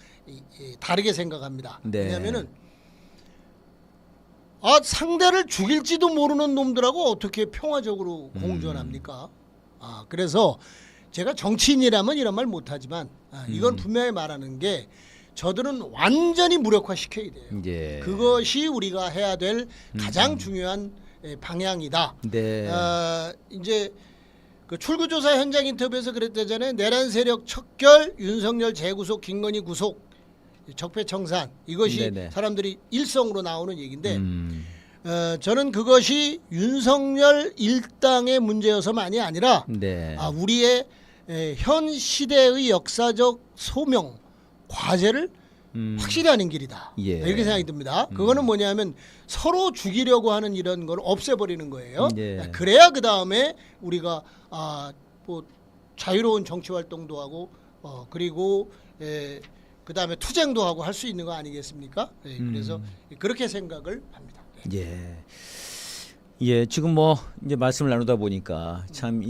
다르게 생각합니다. 네. 왜냐하면은 상대를 죽일지도 모르는 놈들하고 어떻게 평화적으로 공존합니까? 그래서 제가 정치인이라면 이런 말 못하지만 이건 분명히 말하는 게 저들은 완전히 무력화시켜야 돼요. 예. 그것이 우리가 해야 될 가장 중요한 방향이다. 네. 이제 그 출구조사 현장 인터뷰에서 그랬다잖아요. 내란 세력 척결, 윤석열 재구속, 김건희 구속, 적폐청산 이것이 네네. 사람들이 일성으로 나오는 얘기인데 저는 그것이 윤석열 일당의 문제여서만이 아니라 네. 우리의 현 시대의 역사적 소명 과제를 확실히 하는 길이다. 예. 이렇게 생각이 듭니다. 그거는 뭐냐면 서로 죽이려고 하는 이런 걸 없애버리는 거예요. 예. 그래야 그 다음에 우리가 뭐 자유로운 정치 활동도 하고 그리고 그 다음에 투쟁도 하고 할 수 있는 거 아니겠습니까? 그래서 그렇게 생각을 합니다. 예. 예, 지금 뭐 이제 말씀을 나누다 보니까 참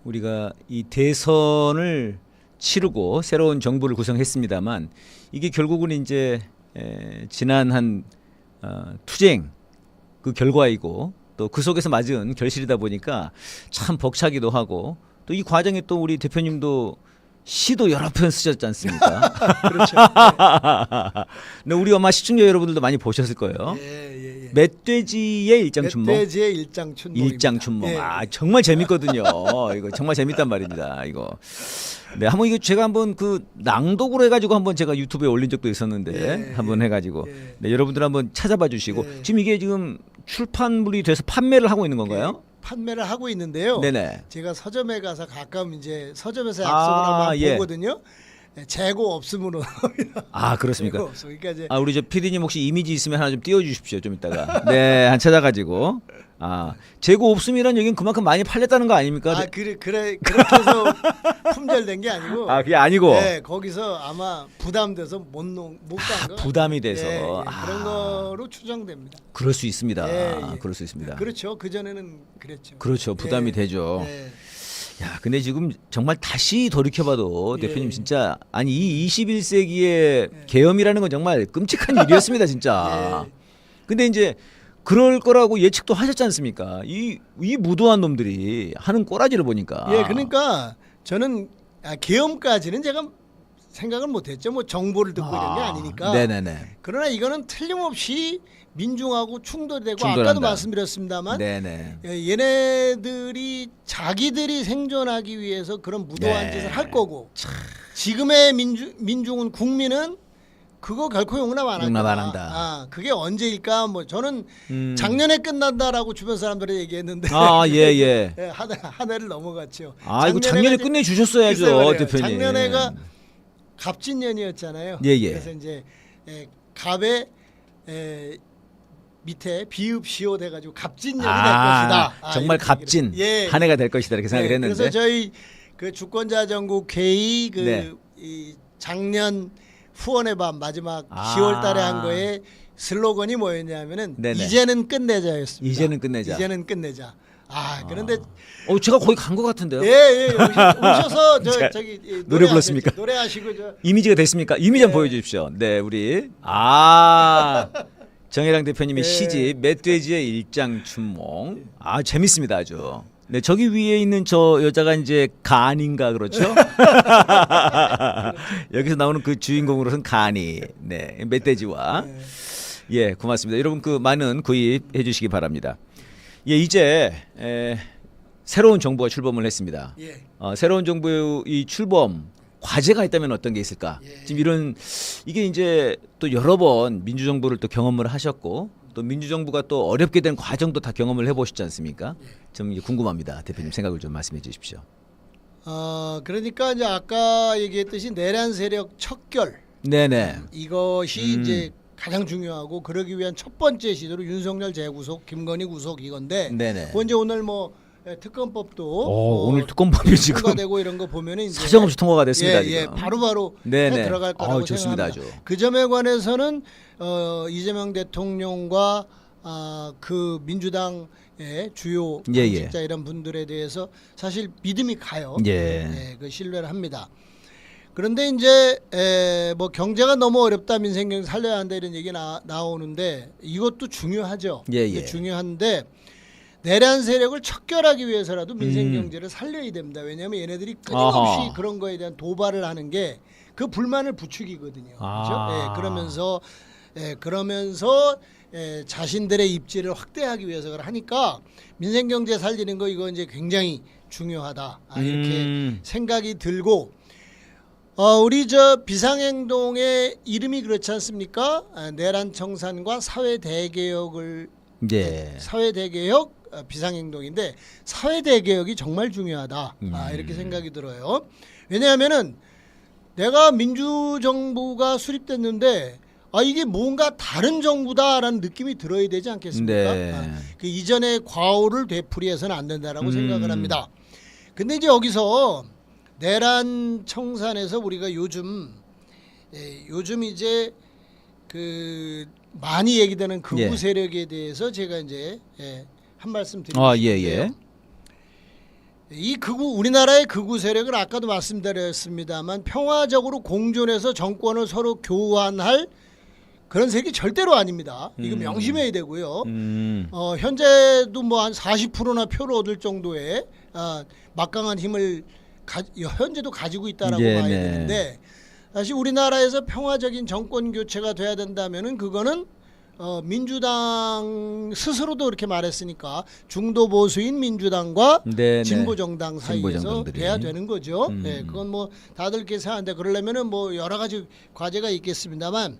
우리가 이 대선을 치르고 새로운 정부를 구성했습니다만 이게 결국은 이제 지난 한 투쟁 그 결과이고 또 그 속에서 맞은 결실이다 보니까 참 벅차기도 하고 또 이 과정에 또 우리 대표님도 시도 여러 편 쓰셨지 않습니까? 그렇죠. 근데 우리 엄마 시청자 여러분들도 많이 보셨을 거예요. 예. 멧돼지의 일장춘몽. 멧돼지의 일장춘몽. 일장춘몽. 예. 정말 재밌거든요. 이거 정말 재밌단 말입니다. 이거. 네, 한번 이거 제가 한번 그 낭독으로 해가지고 한번 제가 유튜브에 올린 적도 있었는데 한번 해가지고 네, 여러분들 한번 찾아봐 주시고 지금 이게 지금 출판물이 돼서 판매를 하고 있는 건가요? 판매를 하고 있는데요. 네네. 제가 서점에 가서 가끔 이제 서점에서 약속을 하면 보거든요. 재고 없으므로. 그렇습니까? 재고 없어. 그러니까 이제 우리 저 PD님 혹시 이미지 있으면 하나 좀 띄워주십시오. 좀 이따가. 네, 한 찾아가지고. 재고 없음이란 얘기는 그만큼 많이 팔렸다는 거 아닙니까? 그렇게 해서 품절된 게 아니고. 그게 아니고. 네, 거기서 아마 부담돼서 못 간 거. 부담이 돼서. 그런 거로 추정됩니다. 그럴 수 있습니다. 예. 그럴 수 있습니다. 그렇죠. 그 전에는 그랬죠. 그렇죠. 부담이 되죠. 야, 근데 지금 정말 다시 돌이켜봐도 대표님 진짜 이 21세기의 계엄이라는 건 정말 끔찍한 일이었습니다, 진짜. 근데 이제 그럴 거라고 예측도 하셨지 않습니까? 이 무도한 놈들이 하는 꼬라지를 보니까. 예, 그러니까 저는 계엄까지는 제가 생각을 못했죠. 뭐 정보를 듣고 이런 게 아니니까. 네네네. 그러나 이거는 틀림없이 민중하고 충돌되고 충돌한다. 아까도 말씀드렸습니다만 네네. 얘네들이 자기들이 생존하기 위해서 그런 무도한 네. 짓을 할 거고 지금의 민중은 국민은 그거 결코 용납 안 용납 안 한다. 한다. 그게 언제일까? 뭐 저는 작년에 끝난다라고 주변 사람들이 얘기했는데 예. 예, 한 해를 넘어갔죠. 이거 작년에 이제- 끝내 주셨어야죠, 글쎄 말이에요. 대표님. 작년에가 갑진년이었잖아요. 예. 그래서 이제 갑의 밑에 비읍 시오 돼가지고 갑진년이 될 것이다. 정말 이렇게 값진 얘기를- 예. 한 해가 될 것이다 이렇게 생각을 네, 했는데. 그래서 저희 그 주권자 전국 회의 네. 이 작년 후원의 밤 마지막 아. 10월달에 한 거에 슬로건이 뭐였냐면은 네네. 이제는 끝내자였습니다. 이제는 끝내자. 이제는 끝내자. 그런데 제가 거의 간 것 같은데요. 예, 오셔서 자, 저기 노래 불렀습니까? 노래하시고 저 이미지가 됐습니까? 이미지 한번 보여주십시오. 네, 우리 정혜랑 대표님의 네. 시집 멧돼지의 일장춘몽. 재밌습니다, 아주. 네, 저기 위에 있는 저 여자가 이제 간인가 그렇죠? 여기서 나오는 그 주인공으로서는 간이. 네, 멧돼지와. 예, 고맙습니다. 여러분 그 많은 구입해 주시기 바랍니다. 예, 이제 새로운 정부가 출범을 했습니다. 예. 새로운 정부의 이 출범 과제가 있다면 어떤 게 있을까? 예. 지금 이게 이제 또 여러 번 민주정부를 또 경험을 하셨고 또 민주정부가 또 어렵게 된 과정도 다 경험을 해보셨지 않습니까? 좀 이게 궁금합니다. 대표님 생각을 좀 말씀해 주십시오. 그러니까 이제 아까 얘기했듯이 내란 세력 척결 네네. 이것이 이제 가장 중요하고 그러기 위한 첫 번째 시도로 윤석열 재구속, 김건희 구속 이건데 네네. 그 이제 오늘 뭐 특검법도 오늘 특검법이 지금 통과되고 이런 거 보면은 이제 사정없이 통과가 됐습니다. 예, 지금. 바로바로 네네. 해 들어갈 거라고 좋습니다, 생각합니다. 그 점에 관해서는 이재명 대통령과 그 민주당의 주요 예, 예. 당직자 이런 분들에 대해서 사실 믿음이 가요. 예. 그 신뢰를 합니다. 그런데 이제 뭐 경제가 너무 어렵다 민생경제 살려야 한다 이런 얘기 나오는데 이것도 중요하죠. 예, 예. 이게 중요한데 내란 세력을 척결하기 위해서라도 민생경제를 살려야 됩니다. 왜냐하면 얘네들이 끊임없이 아하. 그런 거에 대한 도발을 하는 게 그 불만을 부추기거든요. 그렇죠? 그러면서 자신들의 입지를 확대하기 위해서 하니까 민생경제 살리는 거 이거 이제 굉장히 중요하다. 이렇게 생각이 들고 우리 저 비상행동의 이름이 그렇지 않습니까? 내란 청산과 사회 대개혁을 예. 사회 대개혁 비상행동인데 사회 대개혁이 정말 중요하다. 이렇게 생각이 들어요. 왜냐하면은 내가 민주정부가 수립됐는데 이게 뭔가 다른 정부다라는 느낌이 들어야 되지 않겠습니까? 네. 그 이전의 과오를 되풀이해서는 안 된다라고 생각을 합니다. 근데 이제 여기서 내란 청산에서 우리가 요즘 이제 그 많이 얘기되는 극우 예. 세력에 대해서 제가 이제 한 말씀 드리고 싶은데요. 이 우리나라의 극우 세력은 아까도 말씀드렸습니다만 평화적으로 공존해서 정권을 서로 교환할 그런 세력이 절대로 아닙니다. 이거 명심해야 되고요. 현재도 뭐 한 40%나 표를 얻을 정도의 막강한 힘을 현재도 가지고 있다라고 예, 봐야 네. 되는데 사실 우리나라에서 평화적인 정권 교체가 돼야 된다면은 그거는 민주당 스스로도 그렇게 말했으니까 중도 보수인 민주당과 네네. 진보 정당 사이에서 진보정당들이. 돼야 되는 거죠. 네, 그건 뭐 다들 이렇게 생각하는데 그러려면은 뭐 여러 가지 과제가 있겠습니다만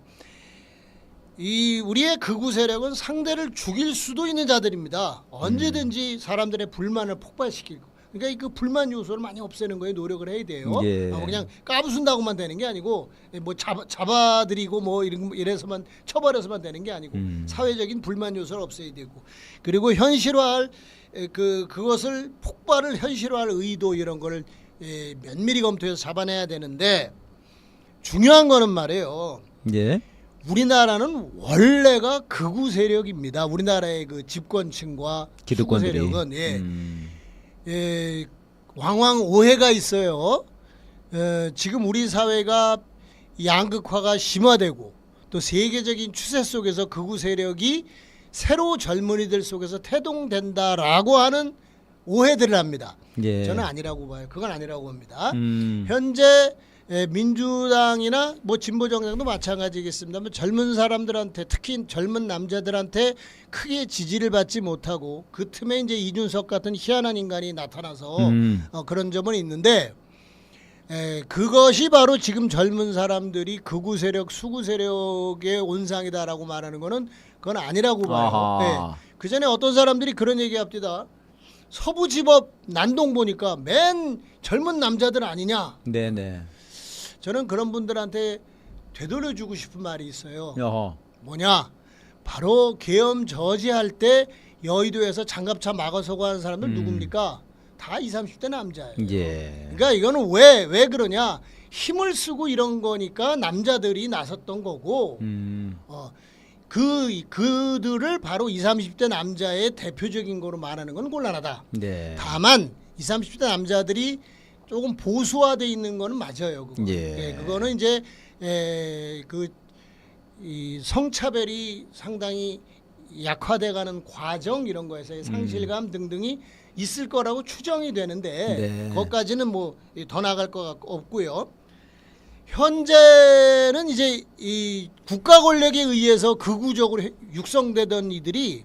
이 우리의 극우 세력은 상대를 죽일 수도 있는 자들입니다. 언제든지 사람들의 불만을 폭발시키고. 그러니까 그 불만 요소를 많이 없애는 거에 노력을 해야 돼요. 예. 그냥 까부순다고만 되는 게 아니고 뭐 잡아들이고 뭐 이래서만 처벌해서만 되는 게 아니고 사회적인 불만 요소를 없애야 되고 그리고 현실화할 그것을 폭발을 현실화할 의도 이런 거를 면밀히 검토해서 잡아내야 되는데 중요한 거는 말이에요. 예. 우리나라는 원래가 극우 세력입니다. 우리나라의 그 집권층과 기득권들이. 극우 세력은 왕왕 오해가 있어요. 지금 우리 사회가 양극화가 심화되고 또 세계적인 추세 속에서 극우 세력이 새로 젊은이들 속에서 태동된다라고 하는 오해들을 합니다. 예. 저는 아니라고 봐요. 그건 아니라고 봅니다. 음. 현재 민주당이나 뭐 진보정당도 마찬가지겠습니다만 젊은 사람들한테 특히 젊은 남자들한테 크게 지지를 받지 못하고 그 틈에 이제 이준석 같은 희한한 인간이 나타나서 그런 점은 있는데 그것이 바로 지금 젊은 사람들이 극우 세력, 수구 세력의 온상이다라고 말하는 거는 그건 아니라고 봐요. 네. 그 전에 어떤 사람들이 그런 얘기합니다. 서부지법 난동 보니까 맨 젊은 남자들 아니냐. 네네. 저는 그런 분들한테 되돌려주고 싶은 말이 있어요. 어허. 뭐냐? 바로 계엄 저지할 때 여의도에서 장갑차 막아서고 하는 사람들 누굽니까? 다 20, 30대 남자예요. 예. 그러니까 이거는 왜 그러냐? 힘을 쓰고 이런 거니까 남자들이 나섰던 거고 그들을 바로 20, 30대 남자의 대표적인 거로 말하는 건 곤란하다. 네. 다만 20, 30대 남자들이 조금 보수화돼 있는 거는 맞아요. 그거. 예. 그거는 이제 이 성차별이 상당히 약화돼가는 과정 이런 거에서의 상실감 등등이 있을 거라고 추정이 되는데 네. 그것까지는 뭐 더 나갈 것 없고요. 현재는 이제 이 국가 권력에 의해서 극우적으로 육성되던 이들이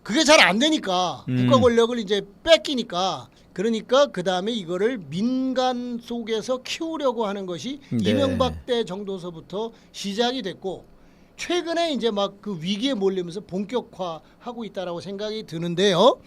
그게 잘 안 되니까 국가 권력을 이제 뺏기니까 그러니까 그 다음에 이거를 민간 속에서 키우려고 하는 것이 네. 이명박 때 정도서부터 시작이 됐고 최근에 이제 막 그 위기에 몰리면서 본격화하고 있다라고 생각이 드는데요.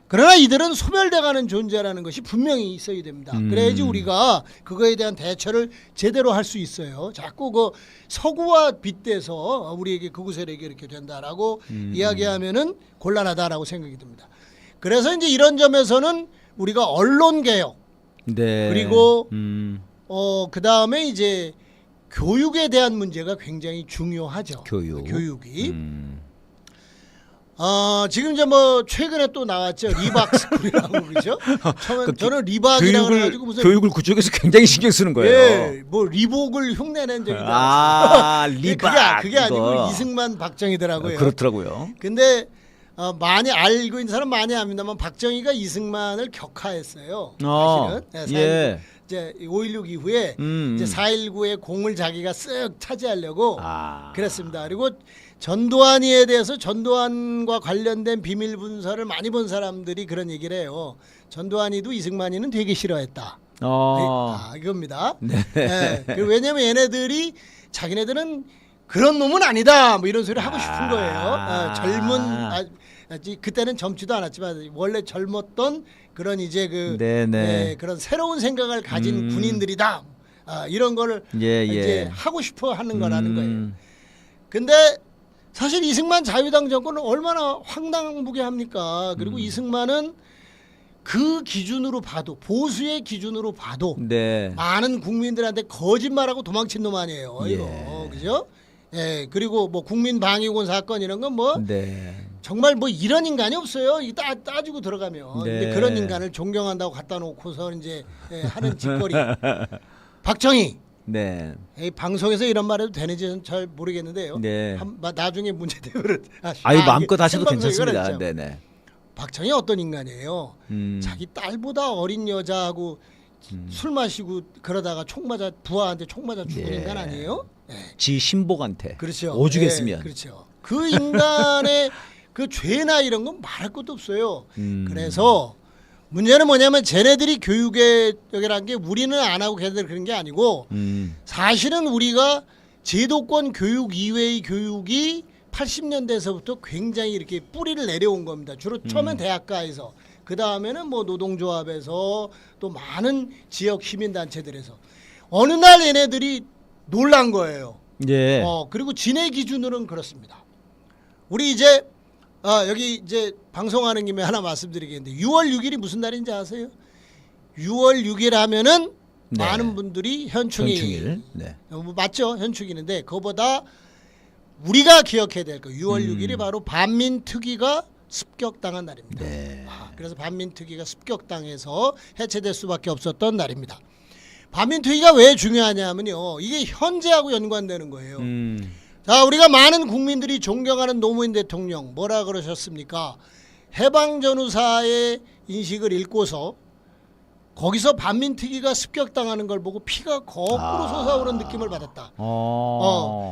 그러나 이들은 소멸돼가는 존재라는 것이 분명히 있어야 됩니다. 그래야지 우리가 그거에 대한 대처를 제대로 할 수 있어요. 자꾸 그 서구와 빗대서 우리에게 극우 세력이 이렇게 된다라고 이야기하면은 곤란하다라고 생각이 듭니다. 그래서 이제 이런 점에서는 우리가 언론 개혁 네. 그리고 그 다음에 이제 교육에 대한 문제가 굉장히 중요하죠. 교육이. 지금 이제 뭐 최근에 또 나왔죠. 리박 스쿨이라고 그러죠. 저는 리박이라고 해가지고 무슨 교육을 그쪽에서 굉장히 신경 쓰는 거예요. 예, 뭐 리복을 흉내낸 적이 있어요. 리박. 그게 아니고 이승만 박정희더라고요. 그렇더라고요. 근데 많이 알고 있는 사람 많이 압니다만 박정희가 이승만을 격하했어요. 사실은. 네, 예. 이제 5.16 이후에 이제 4.19의 공을 자기가 쓱 차지하려고 그랬습니다. 그리고 전두환이에 대해서 전두환과 관련된 비밀 문서를 많이 본 사람들이 그런 얘기를 해요. 전두환이도 이승만이는 되게 싫어했다. 이겁니다. 네. 네. 왜냐하면 얘네들이 자기네들은 그런 놈은 아니다. 뭐 이런 소리 하고 싶은 거예요. 그때는 젊지도 않았지만 원래 젊었던 그런 이제 그런 새로운 생각을 가진 군인들이다. 이런 거를 이제 하고 싶어 하는 거라는 거예요. 근데 사실 이승만 자유당 정권은 얼마나 황당무계합니까? 그리고 이승만은 그 기준으로 봐도 보수의 기준으로 봐도 많은 국민들한테 거짓말하고 도망친 놈 아니에요. 이거 그죠? 예, 그리고 뭐 국민방위군 사건 이런 건 뭐 정말 뭐 이런 인간이 없어요. 이 따지고 들어가면 근데 그런 인간을 존경한다고 갖다 놓고서 이제 하는 짓거리. 박정희. 네. 방송에서 이런 말해도 되는지는 잘 모르겠는데요. 네. 나중에 문제 되면 마음껏 하셔도 괜찮습니다. 네네. 박정희 어떤 인간이에요? 자기 딸보다 어린 여자하고 술 마시고 그러다가 부하한테 총 맞아 죽은 인간 아니에요? 네. 지 신복한테. 그렇죠. 오죽했으면. 네, 그렇죠. 그 인간의 그 죄나 이런 건 말할 것도 없어요. 그래서 문제는 뭐냐면 쟤네들이 교육에 여기라는 게 우리는 안 하고 걔네들 그런 게 아니고 사실은 우리가 제도권 교육 이외의 교육이 80년대에서부터 굉장히 이렇게 뿌리를 내려온 겁니다. 주로 처음엔 대학가에서 그 다음에는 뭐 노동조합에서 또 많은 지역 시민단체들에서 어느 날 얘네들이 놀란 거예요. 예. 그리고 진해 기준으로는 그렇습니다. 우리 이제 여기 이제 방송하는 김에 하나 말씀드리겠는데 6월 6일이 무슨 날인지 아세요? 6월 6일 하면은 많은 분들이 현충일. 맞죠? 현충일인데 그거보다 우리가 기억해야 될 거 6월 6일이 바로 반민특위가 습격당한 날입니다. 그래서 반민특위가 습격당해서 해체될 수밖에 없었던 날입니다. 반민특위가 왜 중요하냐면요. 이게 현재하고 연관되는 거예요. 자, 우리가 많은 국민들이 존경하는 노무현 대통령 뭐라 그러셨습니까? 해방 전후사의 인식을 읽고서 거기서 반민특위가 습격당하는 걸 보고 피가 거꾸로 솟아오르는 느낌을 받았다.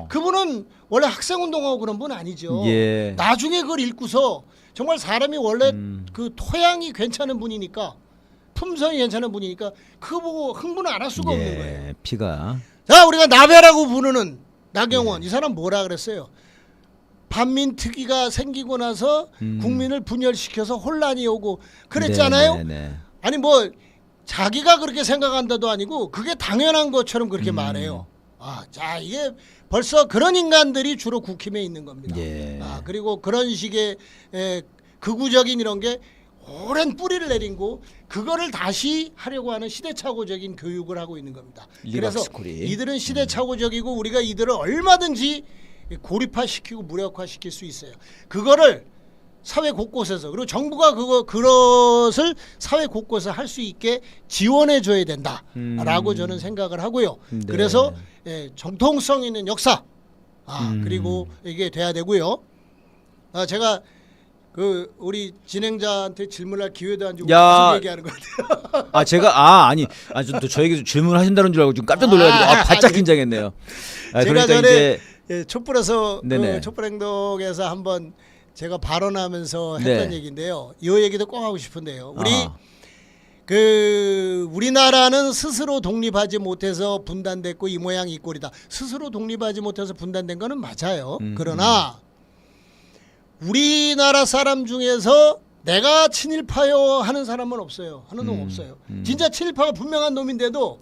그분은 원래 학생운동하고 그런 분 아니죠. 예. 나중에 그걸 읽고서 정말 사람이 원래 그 토양이 괜찮은 분이니까, 품성이 괜찮은 분이니까 그거 보고 흥분을 안 할 수가 없는 거예요. 피가. 자, 우리가 나베라고 부르는 나경원, 이 사람 뭐라 그랬어요? 반민특위가 생기고 나서 국민을 분열시켜서 혼란이 오고 그랬잖아요. 아니 뭐 자기가 그렇게 생각한다도 아니고 그게 당연한 것처럼 그렇게 말해요. 자, 이게 벌써 그런 인간들이 주로 국힘에 있는 겁니다. 예. 그리고 그런 식의 극우적인 이런 게 오랜 뿌리를 내린고 그거를 다시 하려고 하는 시대착오적인 교육을 하고 있는 겁니다. 그래서 스쿨이. 이들은 시대착오적이고 우리가 이들을 얼마든지 고립화시키고 무력화시킬 수 있어요. 그거를 사회 곳곳에서, 그리고 정부가 그것을 사회 곳곳에서 할 수 있게 지원해 줘야 된다라고 저는 생각을 하고요. 네. 그래서 정통성 있는 역사, 그리고 이게 돼야 되고요. 제가 그 우리 진행자한테 질문할 기회도 안 주고 무슨 얘기하는 것 같아요. 제가 아니 저에게 질문하신다는 줄 알고 지금 깜짝 놀라가지고 바짝 긴장했네요. 제가 그러니까 전에 촛불에서 네네. 촛불행동에서 한번 제가 발언하면서 했던 얘기인데요. 이 얘기도 꼭 하고 싶은데요. 우리나라는 스스로 독립하지 못해서 분단됐고 이 모양 이 꼴이다. 스스로 독립하지 못해서 분단된 거는 맞아요. 그러나 우리나라 사람 중에서 내가 친일파요 하는 사람은 없어요. 하는 놈 없어요. 진짜 친일파가 분명한 놈인데도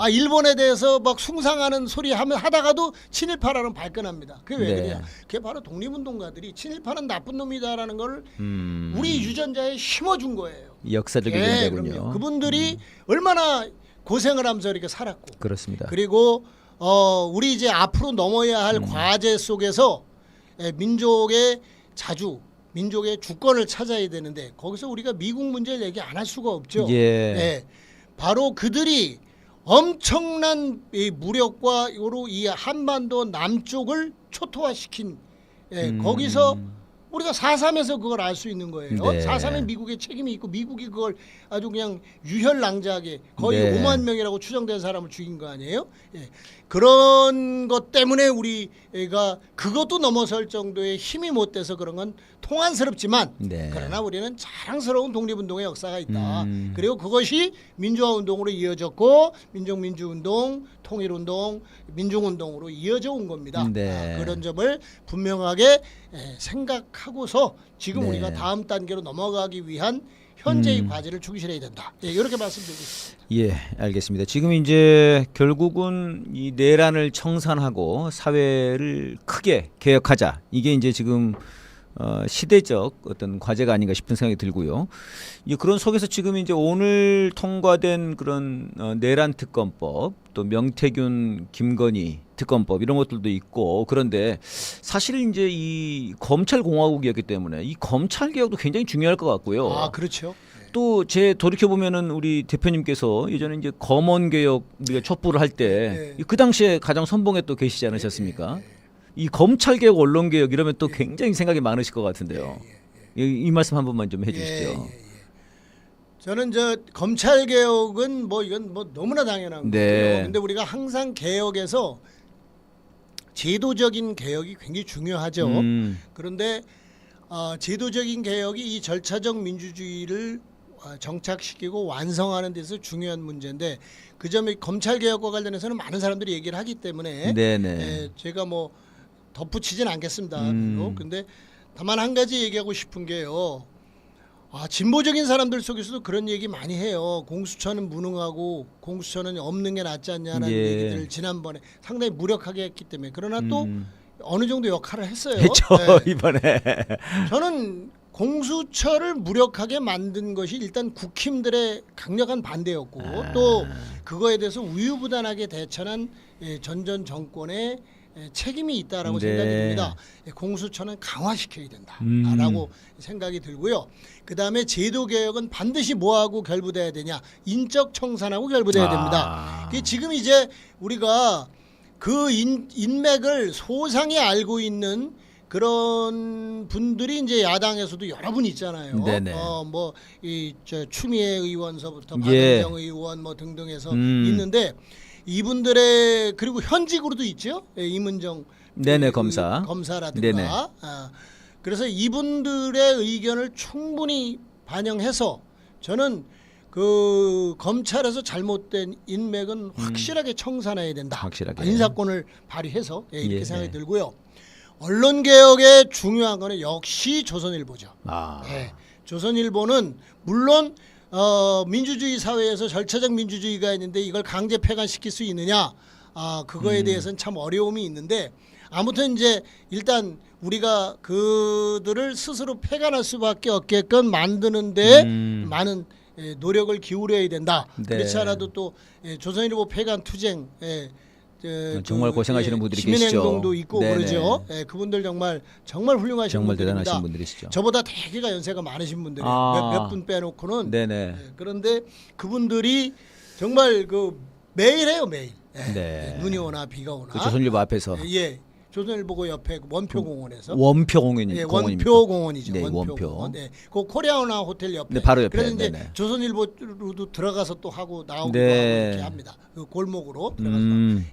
일본에 대해서 막 숭상하는 소리 하다가도 친일파라는 발끈합니다. 그게 왜 그래요? 그게 바로 독립운동가들이 친일파는 나쁜 놈이다라는 걸 우리 유전자에 심어준 거예요. 역사적인 문제군요. 그분들이 얼마나 고생을 하면서 이렇게 살았고. 그렇습니다. 그리고 우리 이제 앞으로 넘어야 할 과제 속에서 민족의 주권을 찾아야 되는데 거기서 우리가 미국 문제를 얘기 안 할 수가 없죠. 바로 그들이 엄청난 이 무력과 이 한반도 남쪽을 초토화시킨 거기서 우리가 4.3에서 그걸 알 수 있는 거예요. 4.3에 미국의 책임이 있고 미국이 그걸 아주 그냥 유혈낭자하게 거의 5만 명이라고 추정된 사람을 죽인 거 아니에요? 그런 것 때문에 우리가 그것도 넘어설 정도의 힘이 못 돼서 그런 건 통한스럽지만 그러나 우리는 자랑스러운 독립운동의 역사가 있다. 그리고 그것이 민주화운동으로 이어졌고 민족민주운동, 통일운동, 민중운동으로 이어져 온 겁니다. 그런 점을 분명하게 생각하고서 지금 우리가 다음 단계로 넘어가기 위한 현재의 과제를 충실해야 된다. 이렇게 말씀드리고 있습니다. 알겠습니다. 지금 이제 결국은 이 내란을 청산하고 사회를 크게 개혁하자. 이게 이제 지금 시대적 어떤 과제가 아닌가 싶은 생각이 들고요. 그런 속에서 지금 이제 오늘 통과된 그런 내란 특검법, 또 명태균, 김건희 특검법 이런 것들도 있고, 그런데 사실 이제 이 검찰 공화국이었기 때문에 이 검찰 개혁도 굉장히 중요할 것 같고요. 그렇죠. 또 돌이켜 보면은 우리 대표님께서 예전에 이제 검언 개혁 우리가 촛불을 할 때 그 당시에 가장 선봉에 또 계시지 않으셨습니까? 이 검찰 개혁, 언론 개혁 이러면 또 굉장히 생각이 많으실 것 같은데요. 이 말씀 한 번만 좀 해주시죠. 저는 검찰 개혁은 이건 너무나 당연한 거예요. 근데 우리가 항상 개혁에서 제도적인 개혁이 굉장히 중요하죠. 그런데 제도적인 개혁이 이 절차적 민주주의를 정착시키고 완성하는 데서 중요한 문제인데 그 점이 검찰 개혁과 관련해서는 많은 사람들이 얘기를 하기 때문에 제가 덧붙이진 않겠습니다. 근데 다만 한 가지 얘기하고 싶은 게요. 진보적인 사람들 속에서도 그런 얘기 많이 해요. 공수처는 무능하고 공수처는 없는 게 낫지 않냐는 얘기들을 지난번에 상당히 무력하게 했기 때문에. 그러나 또 어느 정도 역할을 했어요. 이번에. 저는 공수처를 무력하게 만든 것이 일단 국힘들의 강력한 반대였고 또 그거에 대해서 우유부단하게 대처한 전 정권의 책임이 있다라고 생각이 듭니다. 공수처는 강화시켜야 된다라고 생각이 들고요. 그다음에 제도 개혁은 반드시 뭐하고 결부돼야 되냐? 인적 청산하고 결부돼야 됩니다. 지금 이제 우리가 그 인맥을 소상히 알고 있는 그런 분들이 이제 야당에서도 여러 분 있잖아요. 네네. 뭐이저 추미애 의원서부터 예. 박은정 의원 뭐 등등해서 있는데 이분들의 그리고 현직으로도 있죠. 예, 임은정 네네, 검사. 검사라든가. 네네. 그래서 이분들의 의견을 충분히 반영해서 저는 그 검찰에서 잘못된 인맥은 확실하게 청산해야 된다. 확실하게. 인사권을 발휘해서 이렇게 예, 생각이 네. 들고요. 언론 개혁의 중요한 거는 역시 조선일보죠. 아. 예. 조선일보는 물론 민주주의 사회에서 절차적 민주주의가 있는데 이걸 강제 폐간시킬 수 있느냐? 그거에 대해서는 참 어려움이 있는데 아무튼 이제 일단 우리가 그들을 스스로 폐간할 수밖에 없게끔 만드는데 많은 노력을 기울여야 된다. 네. 그렇지 않아도 또 조선일보 폐간 투쟁 정말 고생하시는 분들이 시민행동도 계시죠. 있고 네네. 그러죠. 그분들 정말 훌륭하신 정말 분들입니다. 대단하신 분들이시죠. 저보다 대개가 연세가 많으신 분들이에요. 몇 분 빼놓고는. 네네. 그런데 그분들이 정말 그 매일 해요, 매일. 네. 눈이 오나 비가 오나. 그 조선일보 앞에서 예. 조선일보 옆에 원표공원에서. 원표공원 예, 공원입니까? 원표공원이죠. 네, 원표공원. 네. 그 코리아나 호텔 옆에. 네, 바로 옆에. 그래서 이제 네네. 조선일보로도 들어가서 또 하고 나오기도 네. 하고 이렇게 합니다. 그 골목으로 들어가서.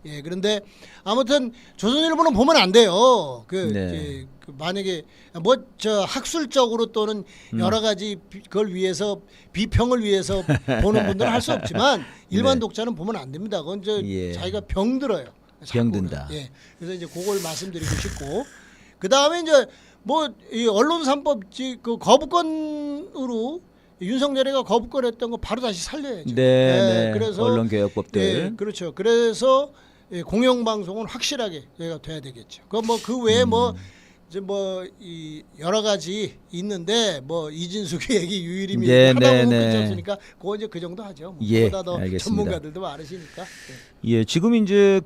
예, 그런데 아무튼 조선일보는 보면 안 돼요. 네. 그 만약에 뭐 저 학술적으로 또는 여러 가지 그걸 위해서 비평을 위해서 보는 분들은 할 수 없지만 일반 네. 독자는 보면 안 됩니다. 그건 예. 자기가 병들어요. 병든다. 예. 그래서 이제 그걸 말씀드리고 싶고 그 다음에 이제 뭐 이 언론 3법 그 거부권으로 윤석열이가 거부권했던 거 바로 다시 살려야죠. 네. 그래서 언론개혁법들. 예, 그렇죠. 그래서 공영방송은 확실하게 얘가 돼야 되겠죠. 그 외에 뭐 이제 뭐 이 여러 가지 있는데 뭐 이진숙이 얘기 유일임이 네, 하다 네, 보면 네. 끝이 없으니까 그거 이제 그 정도 하죠. 뭐 예, 그보다 더 알겠습니다. 전문가들도 많으시니까. 예. 예, 지금 이제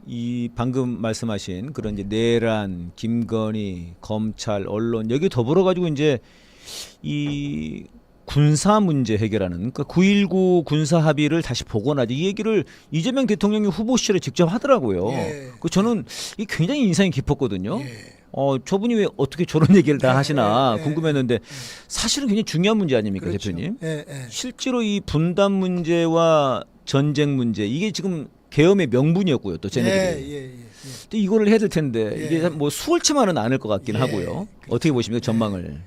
이 방금 말씀하신 그런 이제 내란, 김건희, 검찰, 언론 여기 더불어 가지고 이제 이 군사 문제 해결하는 그러니까 9.19 군사 합의를 다시 복원하지 이 얘기를 이재명 대통령이 후보 시절에 직접 하더라고요. 예. 그 저는 이 굉장히 인상이 깊었거든요. 예. 저분이 왜 어떻게 저런 얘기를 다 하시나 예. 궁금했는데 사실은 굉장히 중요한 문제 아닙니까, 그렇죠. 대표님? 예, 예. 실제로 이 분단 문제와 전쟁 문제 이게 지금 계엄의 명분이었고요, 또 쟤네들이. 예. 근데 이거를 해야 될 텐데 예. 이게 뭐 수월치만은 않을 것 같긴 예, 하고요. 그렇죠. 어떻게 보십니까, 전망을?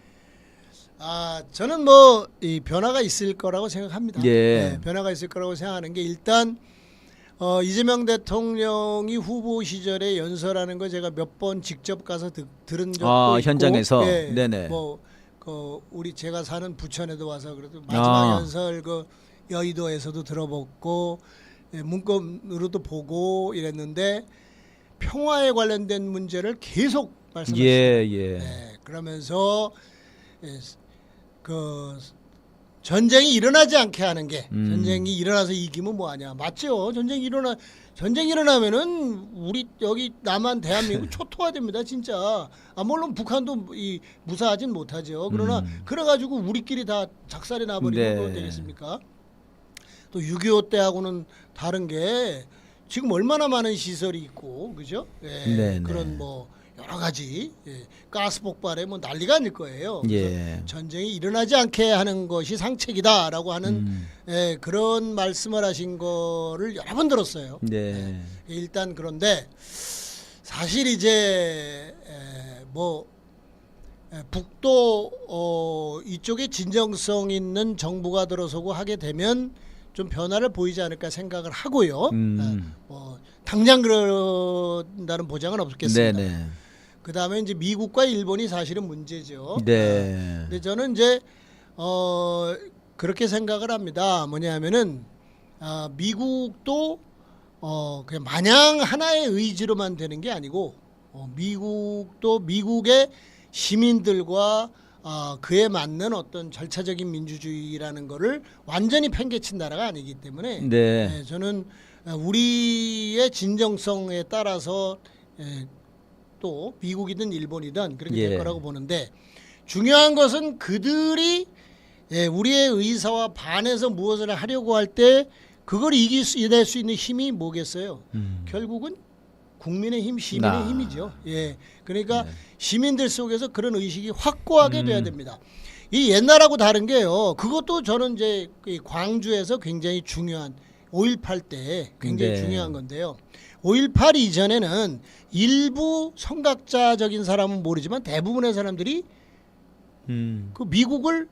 저는 뭐 이 변화가 있을 거라고 생각합니다. 예. 변화가 있을 거라고 생각하는 게 일단 이재명 대통령이 후보 시절에 연설하는 거 제가 몇 번 직접 가서 들은 적도 있고, 현장에서? 예, 네네. 우리 제가 사는 부천에도 와서 그래도 마지막 연설 그 여의도에서도 들어봤고 문건으로도 보고 이랬는데 평화에 관련된 문제를 계속 말씀하셨어요. 예. 그러면서 그 전쟁이 일어나지 않게 하는 게 전쟁이 일어나서 이기면 뭐하냐 맞죠? 전쟁이 일어나면은 우리 여기 남한 대한민국 초토화됩니다 진짜. 물론 북한도 무사하진 못하죠. 그러나 그래가지고 우리끼리 다 작살이 나버리면 네. 되겠습니까? 또 6.25 때하고는 다른 게 지금 얼마나 많은 시설이 있고 그죠? 네, 그런 네. 뭐 여러 가지 가스 폭발에 뭐 난리가 아닐 거예요. 그래서 예. 전쟁이 일어나지 않게 하는 것이 상책이다라고 하는 그런 말씀을 하신 거를 여러 번 들었어요. 네. 일단 그런데 사실 이제 북도 이쪽에 진정성 있는 정부가 들어서고 하게 되면 좀 변화를 보이지 않을까 생각을 하고요. 당장 그런다는 보장은 없겠습니다. 네네. 그 다음에 이제 미국과 일본이 사실은 문제죠. 네. 근데 저는 이제 그렇게 생각을 합니다. 뭐냐면은 미국도 그냥 마냥 하나의 의지로만 되는 게 아니고 미국도 미국의 시민들과 그에 맞는 어떤 절차적인 민주주의라는 거를 완전히 팽개친 나라가 아니기 때문에 네. 저는 우리의 진정성에 따라서 또 미국이든 일본이든 그렇게 예. 될 거라고 보는데 중요한 것은 그들이 우리의 의사와 반해서 무엇을 하려고 할 때 그걸 이길 수 있는 힘이 뭐겠어요? 음. 결국은 국민의 힘, 시민의 힘이죠. 예, 그러니까 시민들 속에서 그런 의식이 확고하게 돼야 됩니다. 이 옛날하고 다른 게요. 그것도 저는 이제 이 광주에서 굉장히 중요한 5.18 때 굉장히 네. 중요한 건데요. 5.18 이전에는 일부 선각자적인 사람은 모르지만 대부분의 사람들이 그 미국을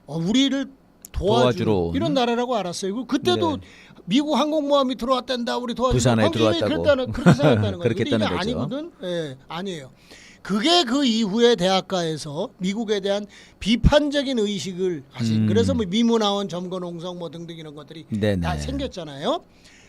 우리를 도와주러 도와주러 온. 이런 나라라고 알았어요. 그리고 그때도 네. 미국 항공모함이 들어왔단다. 우리 도와주러. 부산에 굉장히 들어왔다고. 그렇게 생각했다는 거예요. 그렇게 근데 이게 했다는 거죠. 아니거든. 예, 아니에요. 그게 그 이후에 대학가에서 미국에 대한 비판적인 의식을 하신. 그래서 뭐 미문화원, 점거농성 뭐 등등 이런 것들이 네네. 다 생겼잖아요.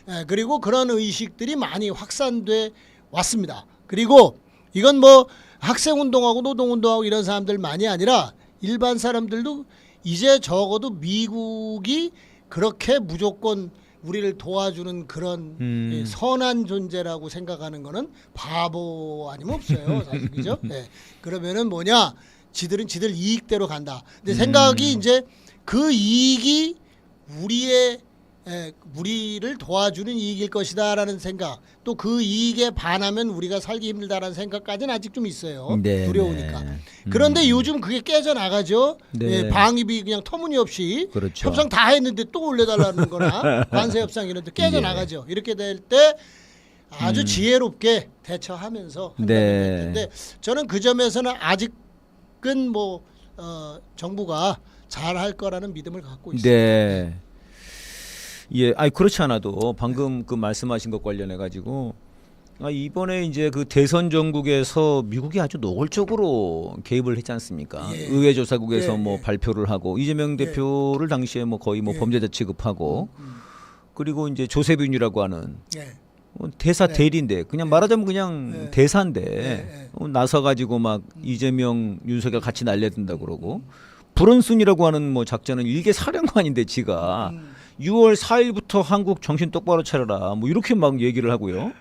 예, 그리고 그런 의식들이 많이 확산돼 왔습니다. 그리고 이건 뭐 학생운동하고 노동운동하고 이런 사람들만이 아니라 일반 사람들도 이제 적어도 미국이 그렇게 무조건 우리를 도와주는 그런 예, 선한 존재라고 생각하는 거는 바보 아니면 없어요. 사실 그죠? 예. 그러면은 뭐냐? 지들은 지들 이익대로 간다. 근데 생각이 이제 그 이익이 우리를 도와주는 이익일 것이다라는 생각, 또 그 이익에 반하면 우리가 살기 힘들다라는 생각까지는 아직 좀 있어요. 네, 두려우니까. 네. 그런데 요즘 그게 깨져나가죠. 네. 예, 방위비 그냥 터무니없이 그렇죠. 협상 다 했는데 또 올려달라는 거나 관세 협상 이런 데 깨져나가죠. 이렇게 될 때 아주 지혜롭게 대처하면서 한다는 네. 건데 저는 그 점에서는 아직은 뭐 정부가 잘할 거라는 믿음을 갖고 있습니다. 네. 예, 아니 그렇지 않아도 방금 그 말씀하신 것 관련해 가지고 이번에 이제 그 대선 전국에서 미국이 아주 노골적으로 개입을 했지 않습니까? 예. 의회조사국에서 예, 뭐 예. 발표를 하고 이재명 대표를 당시에 뭐 거의 뭐 예. 범죄자 취급하고 그리고 이제 조세빈이라고 하는 예. 대사 네. 대리인데 그냥 말하자면 그냥 네. 대사인데 네. 나서 가지고 막 이재명 윤석열 같이 날려든다 그러고 브런슨이라고 하는 뭐 작전은 일개 사령관인데 지가 6월 4일부터 한국 정신 똑바로 차려라 뭐 이렇게 막 얘기를 하고요.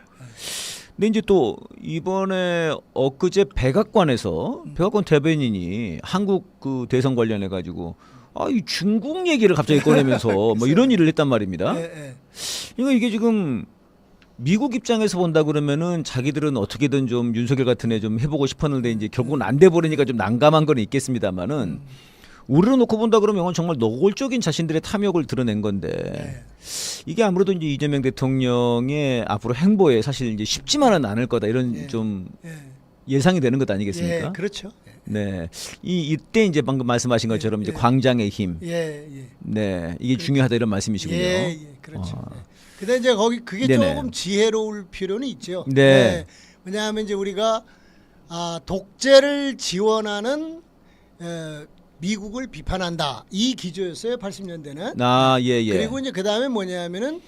근데 이제 또 이번에 엊그제 백악관에서 백악관 대변인이 한국 그 대선 관련해 가지고 이 중국 얘기를 갑자기 꺼내면서 뭐 이런 일을 했단 말입니다. 예, 예. 그러니까 이게 지금 미국 입장에서 본다 그러면은 자기들은 어떻게든 좀 윤석열 같은 애 좀 해보고 싶었는데 이제 결국은 안 돼 버리니까 좀 난감한 건 있겠습니다만은 우리로 놓고 본다 그러면 이건 정말 노골적인 자신들의 탐욕을 드러낸 건데 네. 이게 아무래도 이제 이재명 대통령의 앞으로 행보에 사실 이제 쉽지만은 않을 거다 이런 예. 좀 예. 예상이 되는 것 아니겠습니까? 예, 그렇죠. 네, 이때 이제 방금 말씀하신 것처럼 이제 예. 광장의 힘, 예, 예. 네, 이게 중요하다 이런 말씀이시군요. 예, 예, 그렇죠. 예. 근데 이제 그게 네네. 조금 지혜로울 필요는 있죠. 네. 예. 왜냐하면 이제 우리가 독재를 지원하는 미국을 비판한다 이 기조였어요. 80년대는. 예. 그리고 이제 그 다음에 뭐냐면은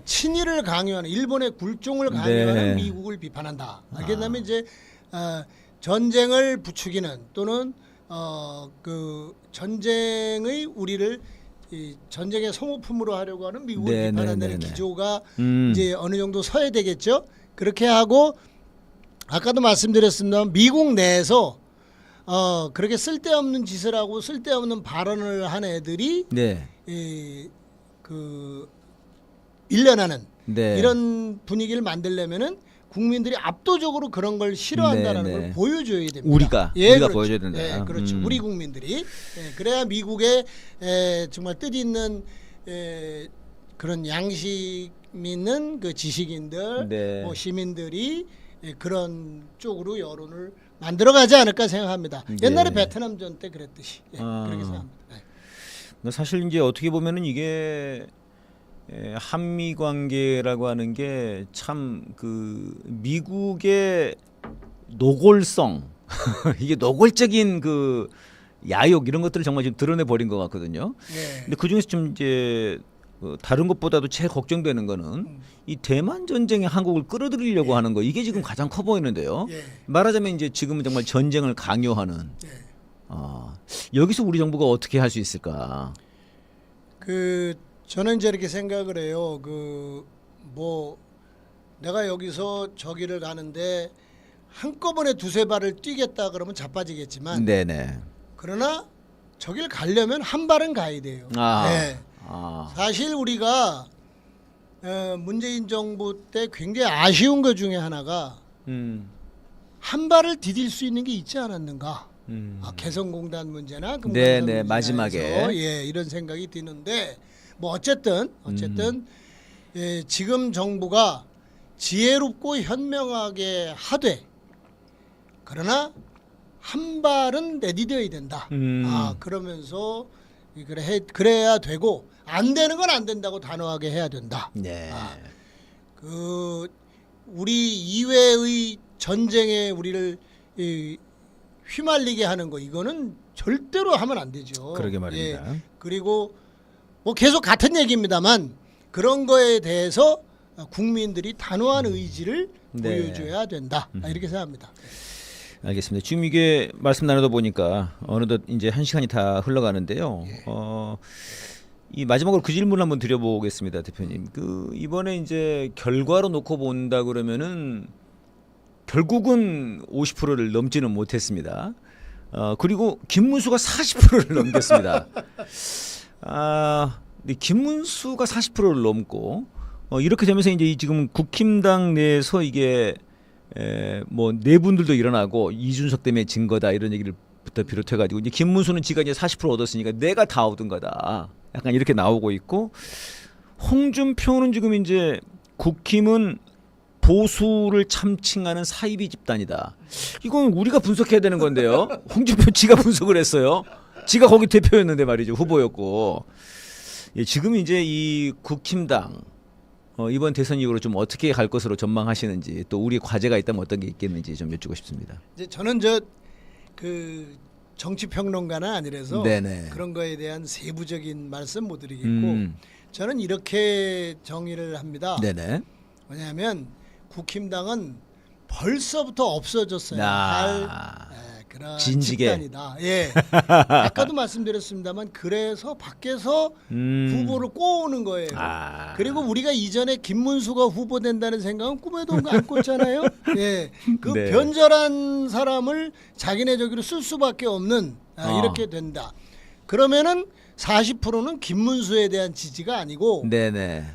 친일을 강요하는 일본의 굴종을 강요하는 네. 미국을 비판한다. 그다음에 이제 전쟁을 부추기는 또는 그 전쟁의 우리를 이 전쟁의 소모품으로 하려고 하는 미국을 네, 비판한다는 네. 기조가 음. 이제 어느 정도 서야 되겠죠. 그렇게 하고 아까도 말씀드렸습니다. 미국 내에서 그렇게 쓸데없는 짓을 하고 쓸데없는 발언을 한 애들이 네, 그 일련하는 네. 이런 분위기를 만들려면은 국민들이 압도적으로 그런 걸 싫어한다라는 네, 네. 걸 보여줘야 됩니다. 우리가 그렇죠. 보여줘야 된다. 예, 그렇죠. 우리 국민들이 그래야 미국의 정말 뜻있는 그런 양심 있는 그 지식인들, 네. 뭐 시민들이 그런 쪽으로 여론을 만들어가지 않을까 생각합니다. 네. 옛날에 베트남전 때 그랬듯이 그렇게 생각합니다. 사실 이제 어떻게 보면은 이게 한미 관계라고 하는 게 참 그 미국의 노골성 이게 노골적인 그 야욕 이런 것들을 정말 지금 드러내 버린 것 같거든요. 예. 근데 그 중에서 좀 이제 다른 것보다도 제일 걱정되는 거는 이 대만 전쟁에 한국을 끌어들이려고 하는 거 이게 지금 가장 커 보이는데요. 예. 말하자면 이제 지금은 정말 전쟁을 강요하는 예. 여기서 우리 정부가 어떻게 할 수 있을까? 저는 이제 이렇게 생각을 해요. 뭐 내가 여기서 저기를 가는데 한꺼번에 두세 발을 뛰겠다 그러면 자빠지겠지만 네네. 그러나 저길 가려면 한 발은 가야 돼요. 아. 네. 사실 우리가 문재인 정부 때 굉장히 아쉬운 것 중에 하나가 한 발을 디딜 수 있는 게 있지 않았는가. 개성공단 문제나 네, 금강산 네, 마지막에. 문제에서, 이런 생각이 드는데 뭐 어쨌든 지금 정부가 지혜롭고 현명하게 하되 그러나 한 발은 내디뎌야 된다. 그러면서 그래야 되고 안 되는 건 안 된다고 단호하게 해야 된다. 네. 그 우리 이외의 전쟁에 우리를 휘말리게 하는 거 이거는 절대로 하면 안 되죠. 그러게 말입니다. 그리고 뭐 계속 같은 얘기입니다만 그런 거에 대해서 국민들이 단호한 의지를 네. 보여줘야 된다. 이렇게 생각합니다. 알겠습니다. 지금 이게 말씀 나누다 보니까 어느덧 이제 1시간이 다 흘러가는데요. 이 마지막으로 그 질문을 한번 드려보겠습니다, 대표님. 그 이번에 이제 결과로 놓고 본다 그러면은 결국은 50%를 넘지는 못했습니다. 그리고 김문수가 40%를 넘겼습니다. 근데 김문수가 40%를 넘고 이렇게 되면서 이제 지금 국힘당 내에서 이게 뭐 네 분들도 일어나고 이준석 때문에 진 거다 이런 얘기를부터 비롯해가지고 이제 김문수는 지가 이제 40% 얻었으니까 내가 다 얻은 거다. 약간 이렇게 나오고 있고 홍준표는 지금 이제 국힘은 보수를 참칭하는 사이비 집단이다. 이건 우리가 분석해야 되는 건데요. 홍준표 지가 분석을 했어요. 지가 거기 대표였는데 말이죠. 후보였고. 지금 이제 이 국힘당 이번 대선 이후로 좀 어떻게 갈 것으로 전망하시는지 또 우리 과제가 있다면 어떤 게 있겠는지 좀 여쭙고 싶습니다. 이제 저는 그 정치 평론가는 아니라서 네네. 그런 거에 대한 세부적인 말씀 못 드리겠고 저는 이렇게 정의를 합니다. 네네. 왜냐하면 국힘당은 벌써부터 없어졌어야 할 그런 진지게. 집단이다. 아까도 말씀드렸습니다만 그래서 밖에서 후보를 꼬우는 거예요. 그리고 우리가 이전에 김문수가 후보된다는 생각은 꿈에도 안 꿨잖아요. 그 네. 변절한 사람을 자기네 저기로 쓸 수밖에 없는 이렇게 된다. 그러면은 40%는 김문수에 대한 지지가 아니고 네네.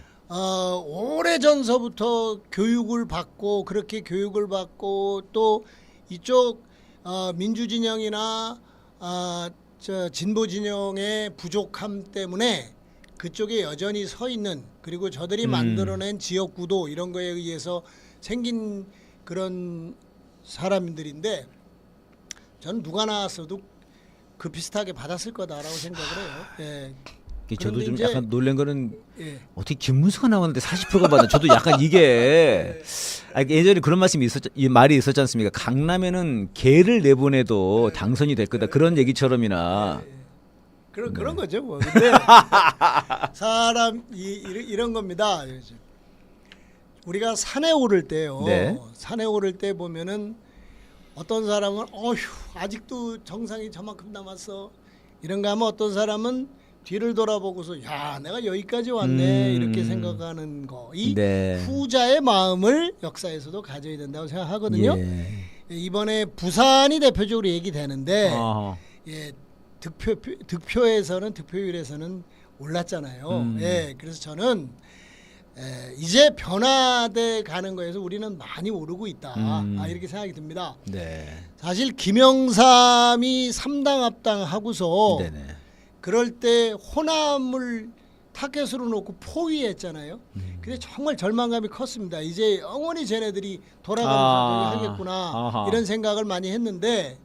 오래전서부터 교육을 받고 그렇게 교육을 받고 또 이쪽 민주진영이나 진보 진영의 부족함 때문에 그쪽에 여전히 서 있는 그리고 저들이 만들어낸 지역구도 이런 거에 의해서 생긴 그런 사람들인데 저는 누가 나왔어도 그 비슷하게 받았을 거다라고 생각을 해요. 저도 좀 이제, 약간 놀란 거는 어떻게 김문수가 나왔는데 40%가 받나? 저도 약간 이게 예전에 그런 말이 있었지 않습니까? 강남에는 개를 내보내도 당선이 될 거다 그런 얘기처럼이나 그런 거죠. 뭐. 근데 사람 이런 겁니다. 우리가 산에 오를 때요. 네. 산에 오를 때 보면은 어떤 사람은 어휴 아직도 정상이 저만큼 남았어. 이런가 하면 어떤 사람은 뒤를 돌아보고서 야 내가 여기까지 왔네 이렇게 생각하는 거. 이 후자의 마음을 역사에서도 가져야 된다고 생각하거든요. 이번에 부산이 대표적으로 얘기되는데 득표율에서는 올랐잖아요. 그래서 저는 이제 변화돼 가는 거에서 우리는 많이 오르고 있다. 이렇게 생각이 듭니다. 사실 김영삼이 3당 합당하고서 그럴 때 호남을 타겟으로 놓고 포위했잖아요. 근데 정말 절망감이 컸습니다. 이제 영원히 쟤네들이 돌아가면서 하겠구나 이런 생각을 많이 했는데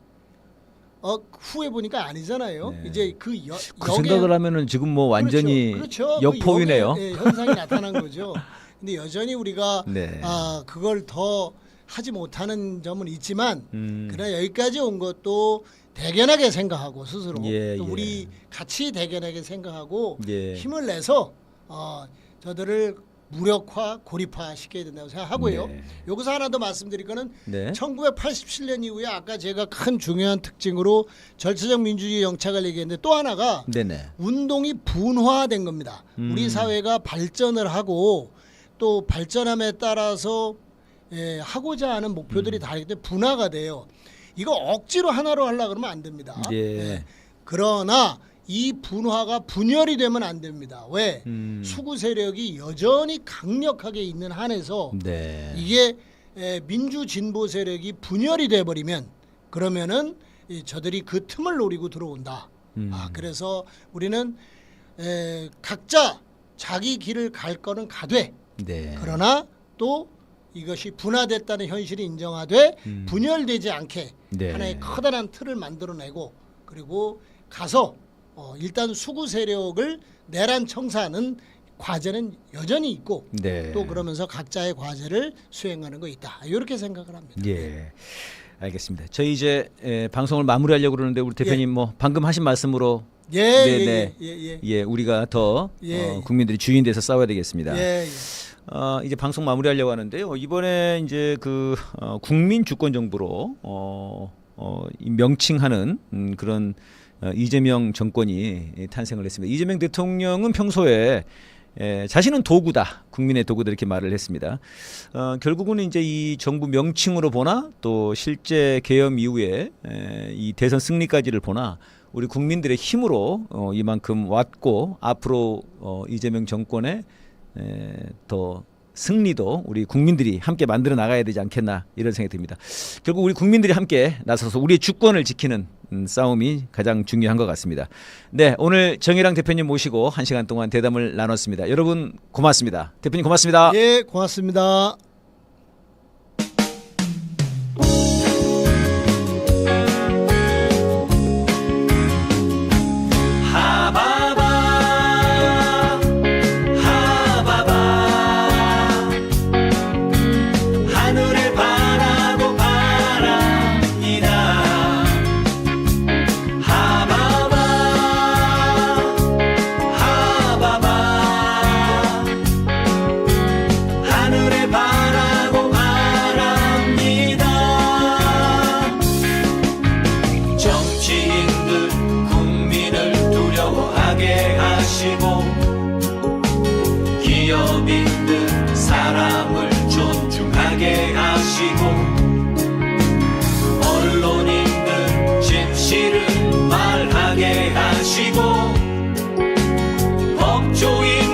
후에 보니까 아니잖아요. 이제 그 생각을 하면은 지금 뭐 완전히 그렇죠. 역포위네요. 현상이 나타난 거죠. 근데 여전히 우리가 그걸 더 하지 못하는 점은 있지만 그러나 여기까지 온 것도 대견하게 생각하고 스스로 또 우리 같이 대견하게 생각하고 힘을 내서 저들을 무력화, 고립화 시켜야 된다고 생각하고요. 여기서 하나 더 말씀드릴 거는 1987년 이후에 아까 제가 큰 중요한 특징으로 절차적 민주주의 영착을 얘기했는데 또 하나가 운동이 분화된 겁니다. 우리 사회가 발전을 하고 또 발전함에 따라서 하고자 하는 목표들이 다르기 때문에 분화가 돼요. 이거 억지로 하나로 하려고 그러면 안 됩니다. 그러나 이 분화가 분열이 되면 안 됩니다. 왜? 수구 세력이 여전히 강력하게 있는 한에서 네. 이게 민주 진보 세력이 분열이 돼 버리면 그러면은 저들이 그 틈을 노리고 들어온다. 그래서 우리는 각자 자기 길을 갈 거는 가되 네. 그러나 또 이것이 분화됐다는 현실이 인정하되 분열되지 않게 네. 하나의 커다란 틀을 만들어내고 그리고 가서 일단 수구 세력을 내란 청사하는 과제는 여전히 있고 네. 또 그러면서 각자의 과제를 수행하는 거 있다. 이렇게 생각을 합니다. 예. 알겠습니다. 저희 이제 방송을 마무리하려고 그러는데 우리 대표님 뭐 방금 하신 말씀으로 예, 우리가 더 국민들이 주인 돼서 싸워야 되겠습니다. 이제 방송 마무리하려고 하는데요. 이번에 이제 그 국민 주권 정부로 이 명칭하는 그런 이재명 정권이 탄생을 했습니다. 이재명 대통령은 평소에 자신은 도구다, 국민의 도구다 이렇게 말을 했습니다. 결국은 이제 이 정부 명칭으로 보나 또 실제 계엄 이후에 이 대선 승리까지를 보나 우리 국민들의 힘으로 이만큼 왔고 앞으로 이재명 정권의 더 승리도 우리 국민들이 함께 만들어 나가야 되지 않겠나 이런 생각이 듭니다. 결국 우리 국민들이 함께 나서서 우리의 주권을 지키는 싸움이 가장 중요한 것 같습니다. 네, 오늘 정일랑 대표님 모시고 1시간 동안 대담을 나눴습니다. 여러분 고맙습니다. 대표님 고맙습니다. 예, 고맙습니다. 하늘을 바라고 바랍니다. 하바바 하바바 하늘을 바라고 바랍니다. 정치인들 국민을 두려워하게 하시고 기업인들 사람을 존중하게 하시고 언론인들 진실을 말하게 하시고 법조인